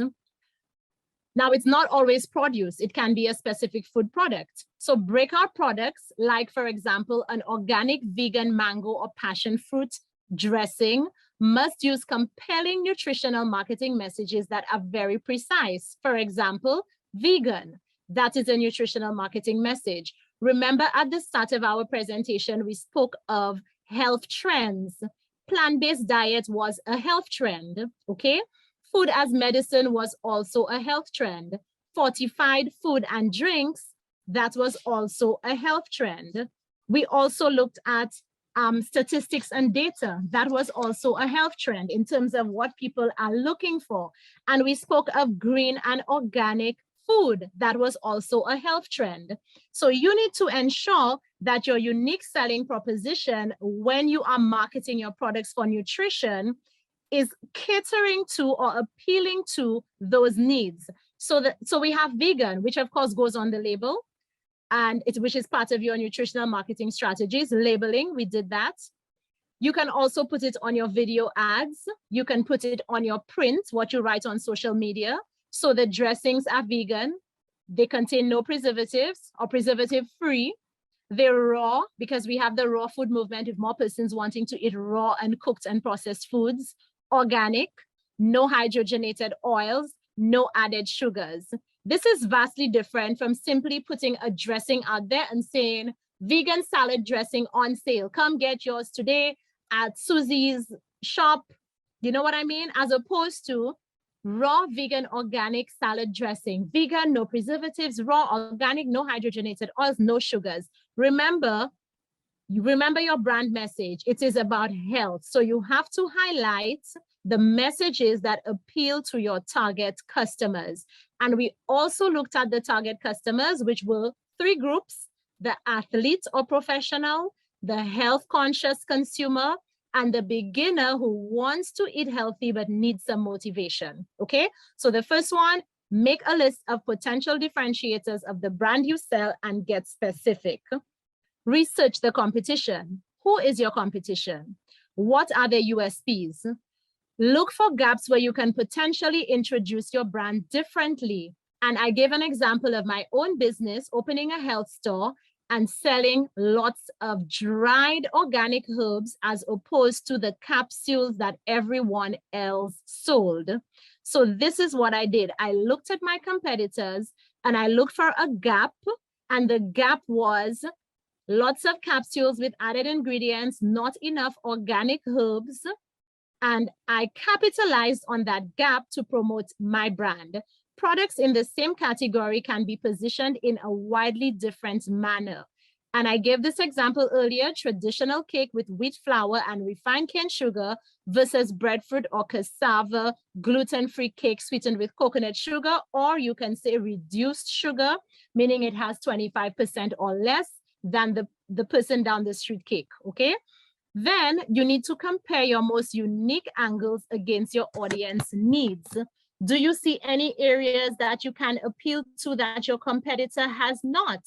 Now, it's not always produce. It can be a specific food product. So breakout products, like, for example, an organic vegan mango or passion fruit dressing, must use compelling nutritional marketing messages that are very precise. For example, vegan, that is a nutritional marketing message. Remember, at the start of our presentation, we spoke of health trends. Plant-based diet was a health trend, okay? Food as medicine was also a health trend. Fortified food and drinks, that was also a health trend. We also looked at statistics and data. That was also a health trend in terms of what people are looking for. And we spoke of green and organic food. That was also a health trend. So you need to ensure that your unique selling proposition when you are marketing your products for nutrition is catering to or appealing to those needs. So we have vegan, which of course goes on the label, and which is part of your nutritional marketing strategies. Labeling, we did that. You can also put it on your video ads. You can put it on your print, what you write on social media. So the dressings are vegan. They contain no preservatives or preservative-free. They're raw because we have the raw food movement with more persons wanting to eat raw and cooked and processed foods. Organic, no hydrogenated oils, no added sugars. This is vastly different from simply putting a dressing out there and saying, vegan salad dressing on sale. Come get yours today at Susie's shop. You know what I mean? As opposed to raw vegan organic salad dressing. Vegan, no preservatives, raw organic, no hydrogenated oils, no sugars. Remember your brand message. It is about health. So you have to highlight the messages that appeal to your target customers. And we also looked at the target customers, which were 3 groups. the athlete or professional, the health conscious consumer, and the beginner who wants to eat healthy but needs some motivation, okay? So the first one, make a list of potential differentiators of the brand you sell and get specific. Research the competition. Who is your competition? What are their USPs? Look for gaps where you can potentially introduce your brand differently. And I gave an example of my own business, opening a health store and selling lots of dried organic herbs as opposed to the capsules that everyone else sold. So this is what I did. I looked at my competitors and I looked for a gap, and the gap was lots of capsules with added ingredients, not enough organic herbs. And I capitalized on that gap to promote my brand. Products in the same category can be positioned in a widely different manner. And I gave this example earlier, traditional cake with wheat flour and refined cane sugar versus breadfruit or cassava gluten-free cake sweetened with coconut sugar, or you can say reduced sugar, meaning it has 25% or less than the person down the street cake, okay? Then you need to compare your most unique angles against your audience needs. Do you see any areas that you can appeal to that your competitor has not?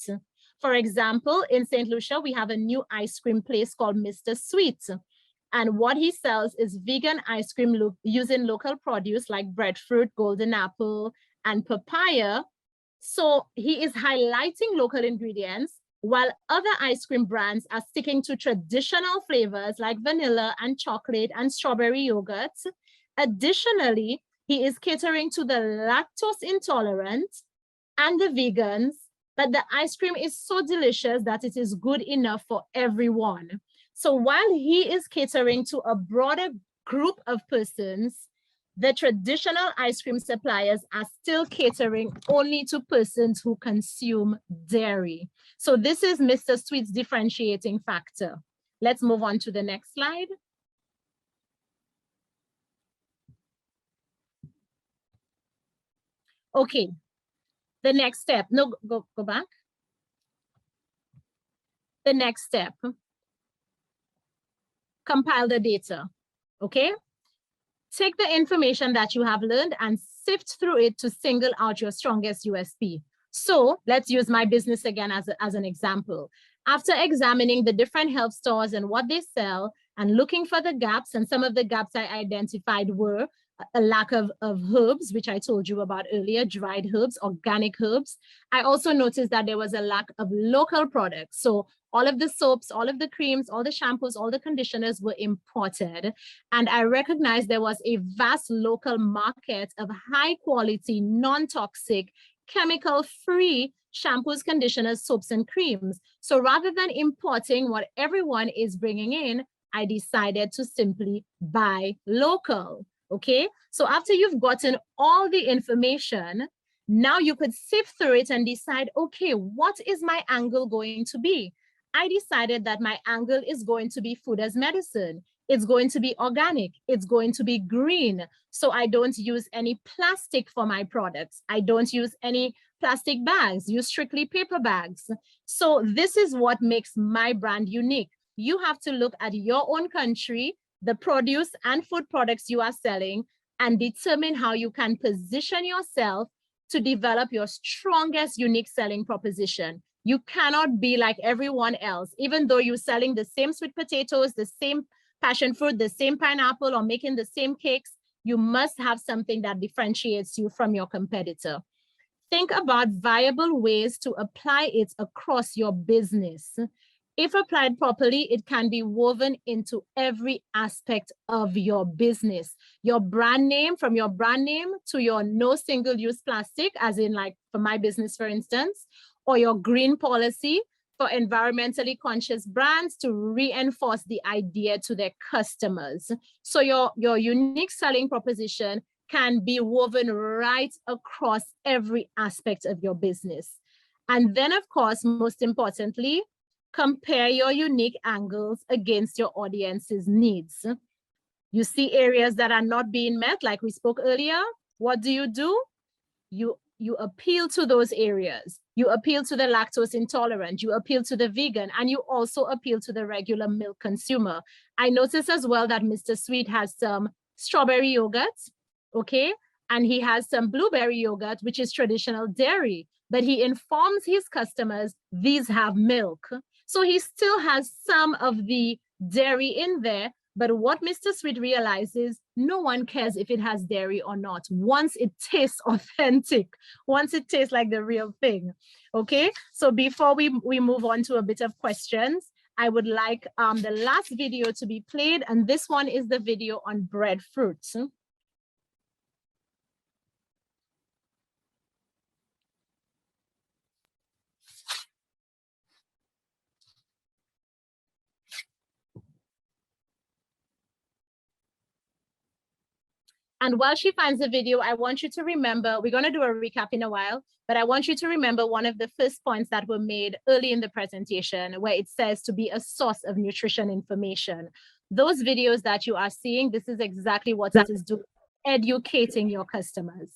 For example, in St. Lucia, we have a new ice cream place called Mr. Sweet. And what he sells is vegan ice cream using local produce like breadfruit, golden apple, and papaya. So he is highlighting local ingredients, while other ice cream brands are sticking to traditional flavors like vanilla and chocolate and strawberry yogurt. Additionally, he is catering to the lactose intolerant and the vegans, but the ice cream is so delicious that it is good enough for everyone. So while he is catering to a broader group of persons, the traditional ice cream suppliers are still catering only to persons who consume dairy. So this is Mr. Sweet's differentiating factor. Let's move on to the next slide. Okay, the next step. No, go back. The next step. Compile the data, okay? Take the information that you have learned and sift through it to single out your strongest USP. So let's use my business again as an example. After examining the different health stores and what they sell and looking for the gaps, and some of the gaps I identified were a lack of herbs, which I told you about earlier, dried herbs, organic herbs. I also noticed that there was a lack of local products. So all of the soaps, all of the creams, all the shampoos, all the conditioners were imported. And I recognized there was a vast local market of high quality, non-toxic, chemical-free shampoos, conditioners, soaps, and creams. So rather than importing what everyone is bringing in, I decided to simply buy local. Okay, so after you've gotten all the information, now you could sift through it and decide, okay, what is my angle going to be? I decided that my angle is going to be food as medicine. It's going to be organic. It's going to be green. So I don't use any plastic for my products. I don't use any plastic bags, use strictly paper bags. So this is what makes my brand unique. You have to look at your own country, the produce and food products you are selling, and determine how you can position yourself to develop your strongest unique selling proposition. You cannot be like everyone else, even though you're selling the same sweet potatoes, the same passion fruit, the same pineapple, or making the same cakes. You must have something that differentiates you from your competitor. Think about viable ways to apply it across your business. If applied properly, it can be woven into every aspect of your business. Your brand name, from your brand name to your no single-use plastic, as in like for my business, for instance, or your green policy for environmentally conscious brands to reinforce the idea to their customers. So your unique selling proposition can be woven right across every aspect of your business. And then, of course, most importantly, compare your unique angles against your audience's needs. You see areas that are not being met, like we spoke earlier. What do? You appeal to those areas. You appeal to the lactose intolerant, you appeal to the vegan, and you also appeal to the regular milk consumer. I noticed as well that Mr. Sweet has some strawberry yogurt, okay? And he has some blueberry yogurt, which is traditional dairy, but he informs his customers these have milk. So he still has some of the dairy in there, but what Mr. Sweet realizes, no one cares if it has dairy or not. Once it tastes authentic, once it tastes like the real thing, okay? So before we move on to a bit of questions, I would like the last video to be played, and this one is the video on breadfruits. And while she finds the video, I want you to remember, we're going to do a recap in a while, but I want you to remember one of the first points that were made early in the presentation, where it says to be a source of nutrition information. Those videos that you are seeing, this is exactly what it is doing, educating your customers.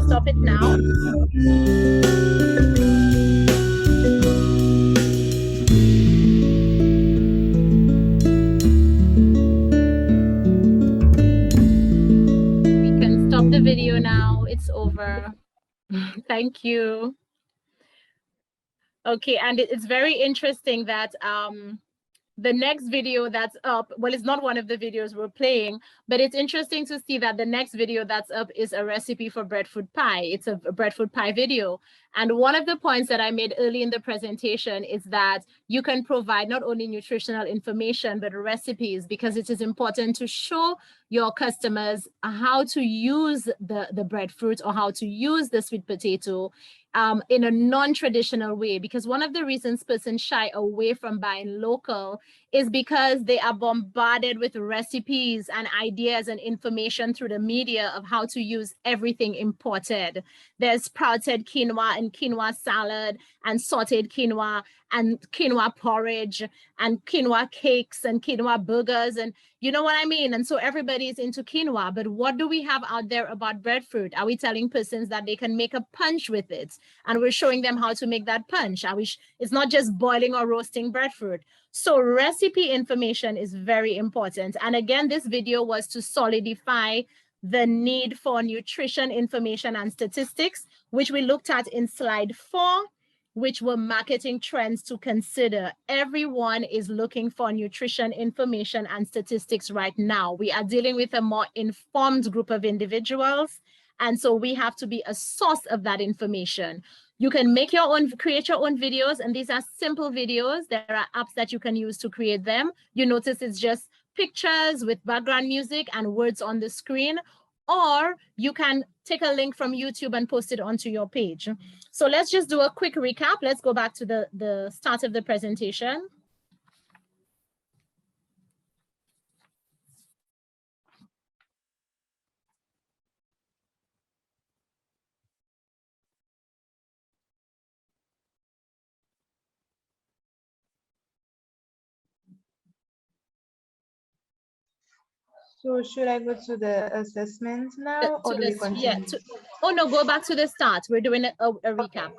Stop it now. We can stop the video now. It's over. Thank you. Okay, and it's very interesting that the next video that's up, well, it's not one of the videos we're playing, but it's interesting to see that the next video that's up is a recipe for breadfruit pie. It's a breadfruit pie video. And one of the points that I made early in the presentation is that you can provide not only nutritional information, but recipes, because it is important to show your customers how to use the breadfruit or how to use the sweet potato in a non-traditional way, because one of the reasons persons shy away from buying local is because they are bombarded with recipes and ideas and information through the media of how to use everything imported. There's sprouted quinoa and quinoa salad and sauteed quinoa and quinoa porridge and quinoa cakes and quinoa burgers, and you know what I mean? And so everybody's into quinoa, but what do we have out there about breadfruit? Are we telling persons that they can make a punch with it? And we're showing them how to make that punch. It's not just boiling or roasting breadfruit. So recipe information is very important. And again, this video was to solidify the need for nutrition information and statistics, which we looked at in slide 4, which were marketing trends to consider. Everyone is looking for nutrition information and statistics right now. We are dealing with a more informed group of individuals, and so we have to be a source of that information. You can make your own, create your own videos, and these are simple videos. There are apps that you can use to create them. You notice it's just pictures with background music and words on the screen. or you can take a link from YouTube and post it onto your page. So let's just do a quick recap. Let's go back to the start of the presentation. So should I go to the assessment now or do we continue? Oh no, go back to the start. We're doing a recap.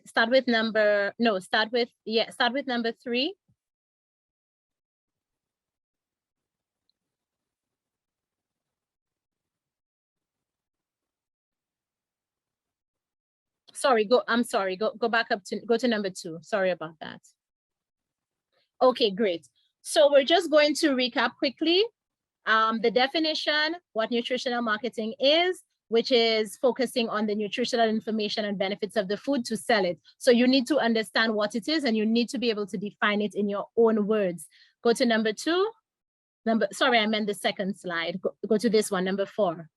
Start with number 3. Sorry, I'm sorry, go back up to, go to number 2. Sorry about that. Okay, great. So we're just going to recap quickly the definition, what nutritional marketing is, which is focusing on the nutritional information and benefits of the food to sell it. So you need to understand what it is and you need to be able to define it in your own words. Go to number 2. Sorry, I meant the second slide. Go to this one, number 4.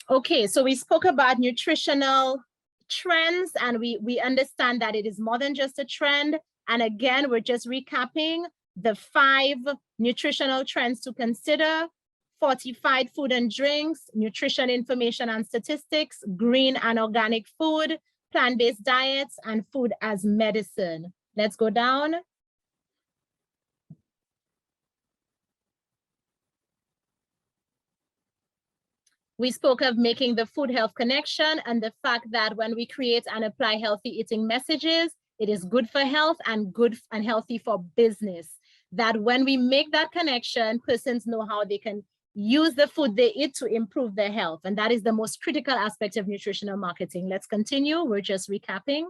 Okay, so we spoke about nutritional trends and we understand that it is more than just a trend. And again, we're just recapping the 5 nutritional trends to consider: fortified food and drinks, nutrition information and statistics, green and organic food, plant-based diets, and food as medicine. Let's go down. We spoke of making the food health connection and the fact that when we create and apply healthy eating messages, it is good for health and good and healthy for business. That when we make that connection, persons know how they can use the food they eat to improve their health. And that is the most critical aspect of nutritional marketing. Let's continue. We're just recapping.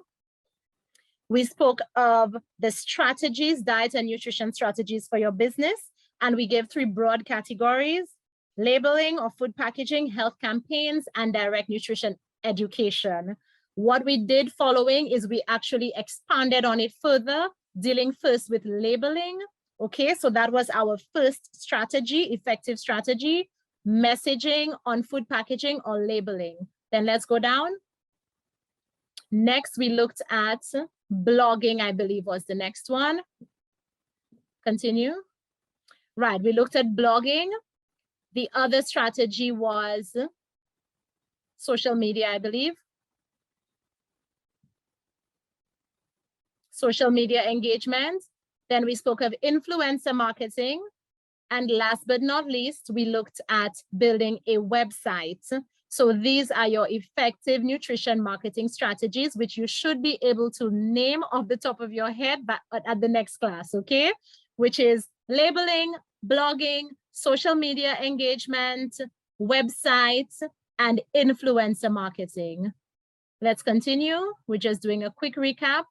We spoke of the strategies, diet and nutrition strategies for your business. And we gave 3 broad categories: labeling or food packaging, health campaigns, and direct nutrition education. What we did following is we actually expanded on it further, dealing first with labeling. Okay, so that was our first strategy, effective strategy: messaging on food packaging or labeling. Then let's go down. Next, we looked at blogging, I believe was the next one. Continue. Right, we looked at blogging. The other strategy was social media, I believe. Social media engagement. Then we spoke of influencer marketing. And last but not least, we looked at building a website. So these are your effective nutrition marketing strategies, which you should be able to name off the top of your head at the next class, okay? Which is labeling, blogging, social media engagement, websites, and influencer marketing. Let's continue. We're just doing a quick recap.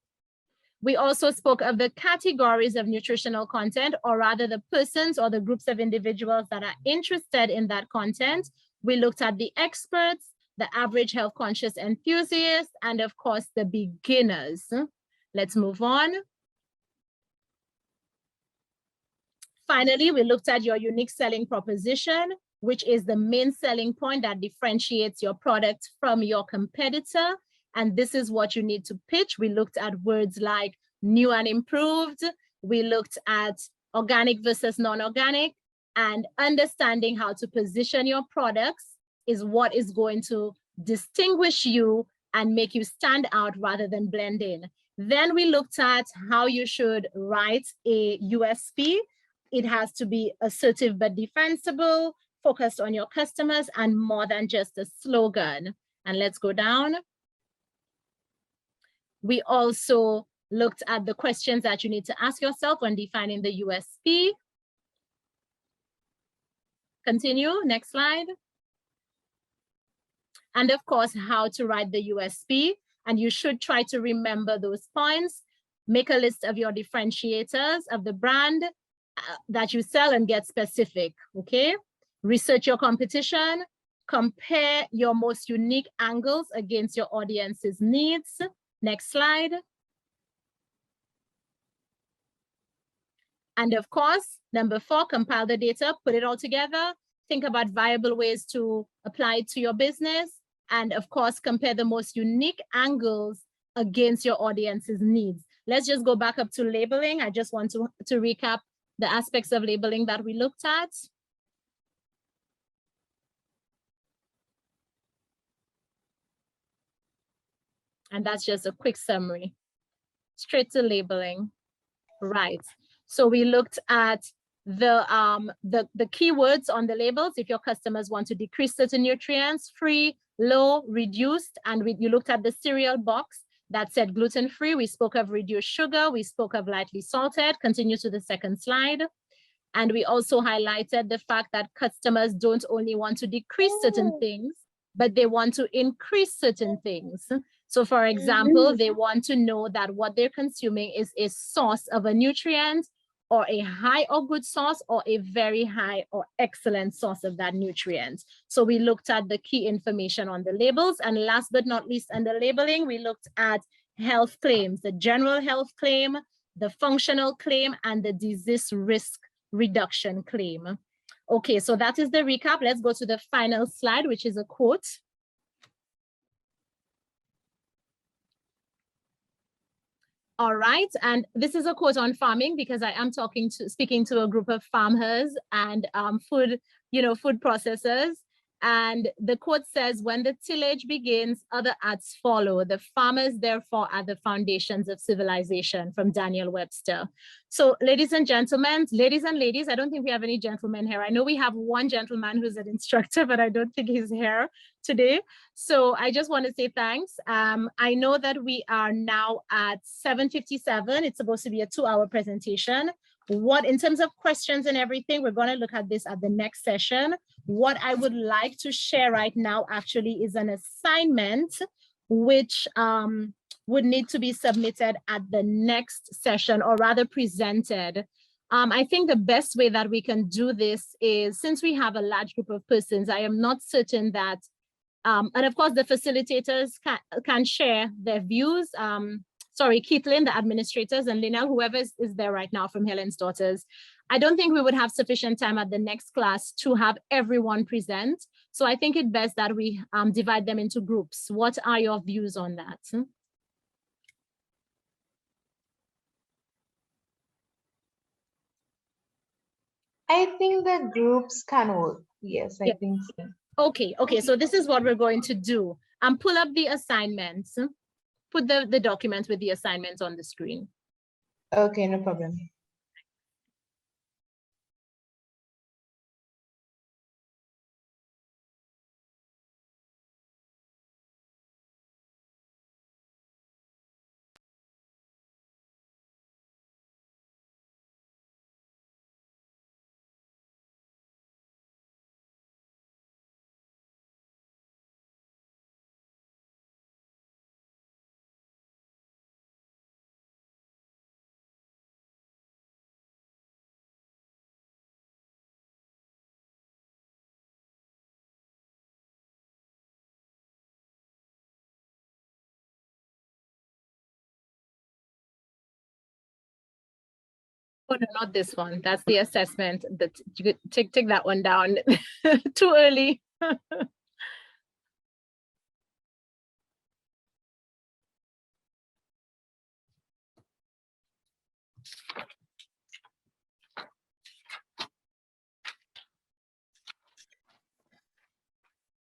We also spoke of the categories of nutritional content, or rather the persons or the groups of individuals that are interested in that content. We looked at the experts, the average health conscious enthusiast, and of course the beginners. Let's move on. Finally, we looked at your unique selling proposition, which is the main selling point that differentiates your product from your competitor. And this is what you need to pitch. We looked at words like new and improved. We looked at organic versus non-organic, and understanding how to position your products is what is going to distinguish you and make you stand out rather than blend in. Then we looked at how you should write a USP. It has to be assertive but defensible, focused on your customers, and more than just a slogan. And let's go down. We also looked at the questions that you need to ask yourself when defining the USP. Continue, next slide. And of course, how to write the USP. And you should try to remember those points. Make a list of your differentiators of the brand. that you sell and get specific, okay? Research your competition, compare your most unique angles against your audience's needs. Next slide. And of course, number 4, compile the data, put it all together, think about viable ways to apply it to your business, and of course, compare the most unique angles against your audience's needs. Let's just go back up to labeling. I just want to recap the aspects of labeling that we looked at. And that's just a quick summary. Straight to labeling. Right. So we looked at the keywords on the labels. If your customers want to decrease certain nutrients, free, low, reduced, and you looked at the cereal box that said gluten-free. We spoke of reduced sugar. We spoke of lightly salted. Continue to the second slide. And we also highlighted the fact that customers don't only want to decrease certain things, but they want to increase certain things. So for example, they want to know that what they're consuming is a source of a nutrient, or a high or good source, or a very high or excellent source of that nutrient. So we looked at the key information on the labels. And last but not least, under labeling, we looked at health claims, the general health claim, the functional claim, and the disease risk reduction claim. Okay, so that is the recap. Let's go to the final slide, which is a quote. All right, and this is a quote on farming, because I am speaking to a group of farmers and food processors. And the quote says, "When the tillage begins, other arts follow. The farmers, therefore, are the foundations of civilization," from Daniel Webster. So, ladies and gentlemen, ladies and ladies, I don't think we have any gentlemen here. I know we have one gentleman who's an instructor, but I don't think he's here today. So I just want to say thanks. I know that we are now at 7:57. It's supposed to be a 2-hour presentation. In terms of questions and everything, we're going to look at this at the next session. What I would like to share right now actually is an assignment which would need to be submitted at the next session, or rather presented. I think the best way that we can do this is, since we have a large group of persons, I am not certain that, and of course the facilitators can share their views. Sorry, Keithlin, the administrators, and Linnell, whoever is there right now from Helen's Daughters. I don't think we would have sufficient time at the next class to have everyone present. So I think it's best that we divide them into groups. What are your views on that? I think the groups can work. Yes, I think so. Okay, so this is what we're going to do. Pull up the assignments. Put the document with the assignments on the screen. Okay, no problem. Oh, no, not this one. That's the assessment. That you could take that one down. Too early. Were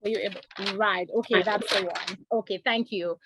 you able? Right. Okay, that's the one. Okay, thank you.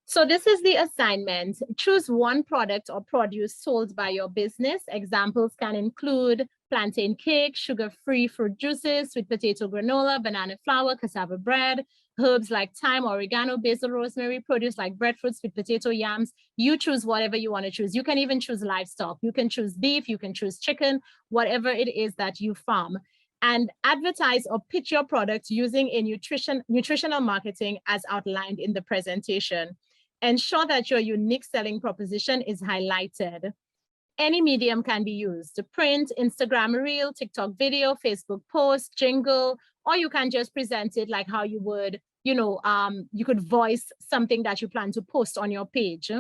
So this is the assignment. Choose one product or produce sold by your business. Examples can include plantain cake, sugar-free fruit juices, sweet potato granola, banana flour, cassava bread, herbs like thyme, oregano, basil, rosemary, produce like breadfruit, sweet potato, yams. You choose whatever you want to choose. You can even choose livestock. You can choose beef, you can choose chicken, whatever it is that you farm. And advertise or pitch your product using a nutritional marketing as outlined in the presentation. Ensure that your unique selling proposition is highlighted. any medium can be used. The print, Instagram reel, TikTok video, Facebook post, jingle, or you can just present it like how you would, you could voice something that you plan to post on your page.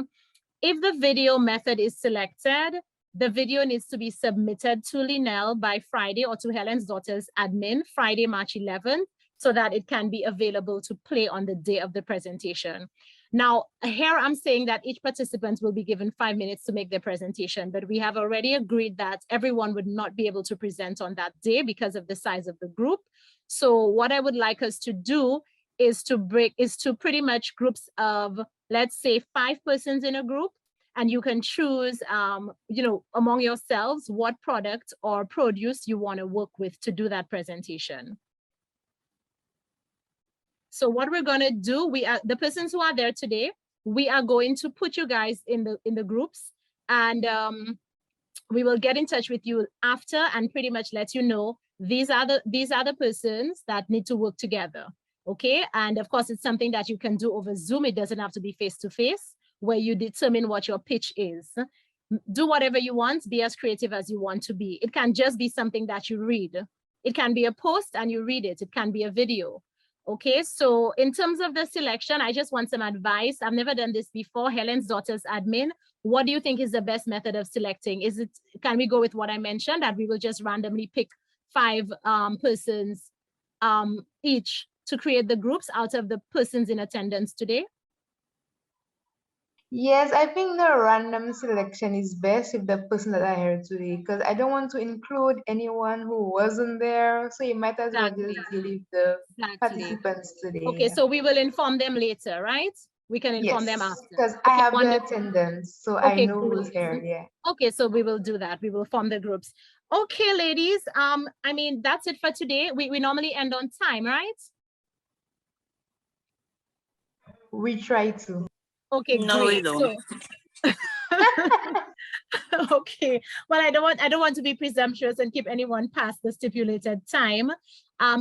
If the video method is selected, the video needs to be submitted to Linnell by Friday, or to Helen's daughter's admin, Friday, March 11th, so that it can be available to play on the day of the presentation. Now, here I'm saying that each participant will be given 5 minutes to make their presentation, but we have already agreed that everyone would not be able to present on that day because of the size of the group. So what I would like us to do is to pretty much groups of, let's say, 5 persons in a group, and you can choose, among yourselves what product or produce you want to work with to do that presentation. So what we're going to do, the persons who are there today, we are going to put you guys in the groups, and we will get in touch with you after and pretty much let you know these are the persons that need to work together. Okay, and of course it's something that you can do over Zoom. It doesn't have to be face-to-face, where you determine what your pitch is. Do whatever you want, be as creative as you want to be. It can just be something that you read. It can be a post and you read it. It can be a video. Okay, so in terms of the selection, I just want some advice. I've never done this before. Helen's daughter's admin, what do you think is the best method of selecting? Can we go with what I mentioned, that we will just randomly pick 5 persons each to create the groups out of the persons in attendance today? Yes, I think the random selection is best if the person that I heard today, because I don't want to include anyone who wasn't there. So you might as well just leave the participants today. Okay, so we will inform them later, right? We can inform them after. Because I have the attendance, so I know who's here. Yeah. Okay, so we will do that. We will form the groups. Okay, ladies. I mean, that's it for today. We normally end on time, right? We try to. Okay, no, great. we don't. Okay, well, I don't want to be presumptuous and keep anyone past the stipulated time.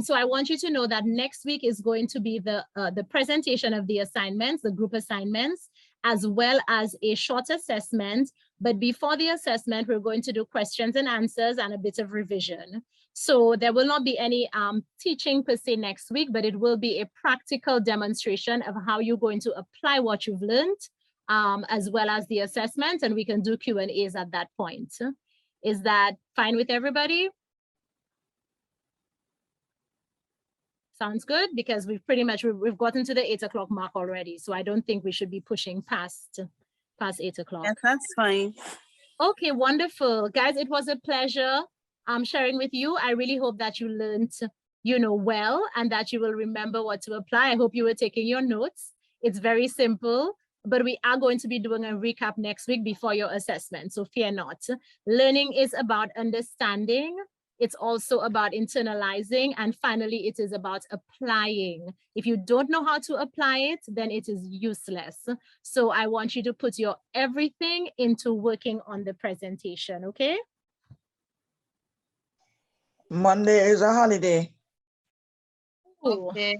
So I want you to know that next week is going to be the presentation of the assignments, the group assignments, as well as a short assessment. But before the assessment, we're going to do questions and answers and a bit of revision. So there will not be any teaching per se next week, but it will be a practical demonstration of how you're going to apply what you've learned, as well as the assessment, and we can do Q&As at that point. Is that fine with everybody? Sounds good, because we've gotten to the 8 o'clock mark already, so I don't think we should be pushing past 8 o'clock. Yes, that's fine. Okay, wonderful. Guys, it was a pleasure sharing with you. I really hope that you learned, well, and that you will remember what to apply. I hope you were taking your notes. It's very simple, but we are going to be doing a recap next week before your assessment, so fear not. Learning is about understanding. It's also about internalizing, and finally, it is about applying. If you don't know how to apply it, then it is useless. So I want you to put your everything into working on the presentation, okay? Monday is a holiday. Okay.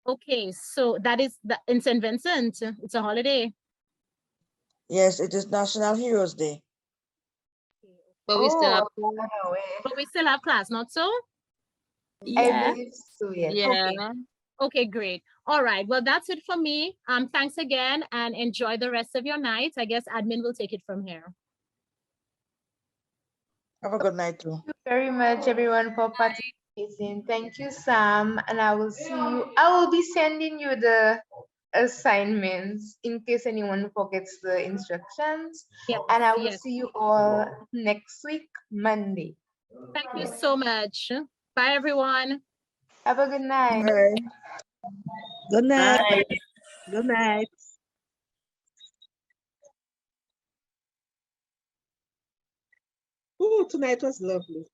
Okay, so that is in St. Vincent. It's a holiday. Yes, it is National Heroes Day. But we still have class, not so? Yeah. I believe so, yes. Yeah. Okay, great. All right. Well, that's it for me. Thanks again, and enjoy the rest of your night. I guess admin will take it from here. Have a good night too. Thank you very much, everyone, for participating. Thank you, Sam, and I will see you. I will be sending you the assignments in case anyone forgets the instructions. Yes, and I will see you all next week, Monday. Thank you so much. Bye, everyone. Have a good night. Bye. Good night. Bye. Good night. Oh, tonight was lovely.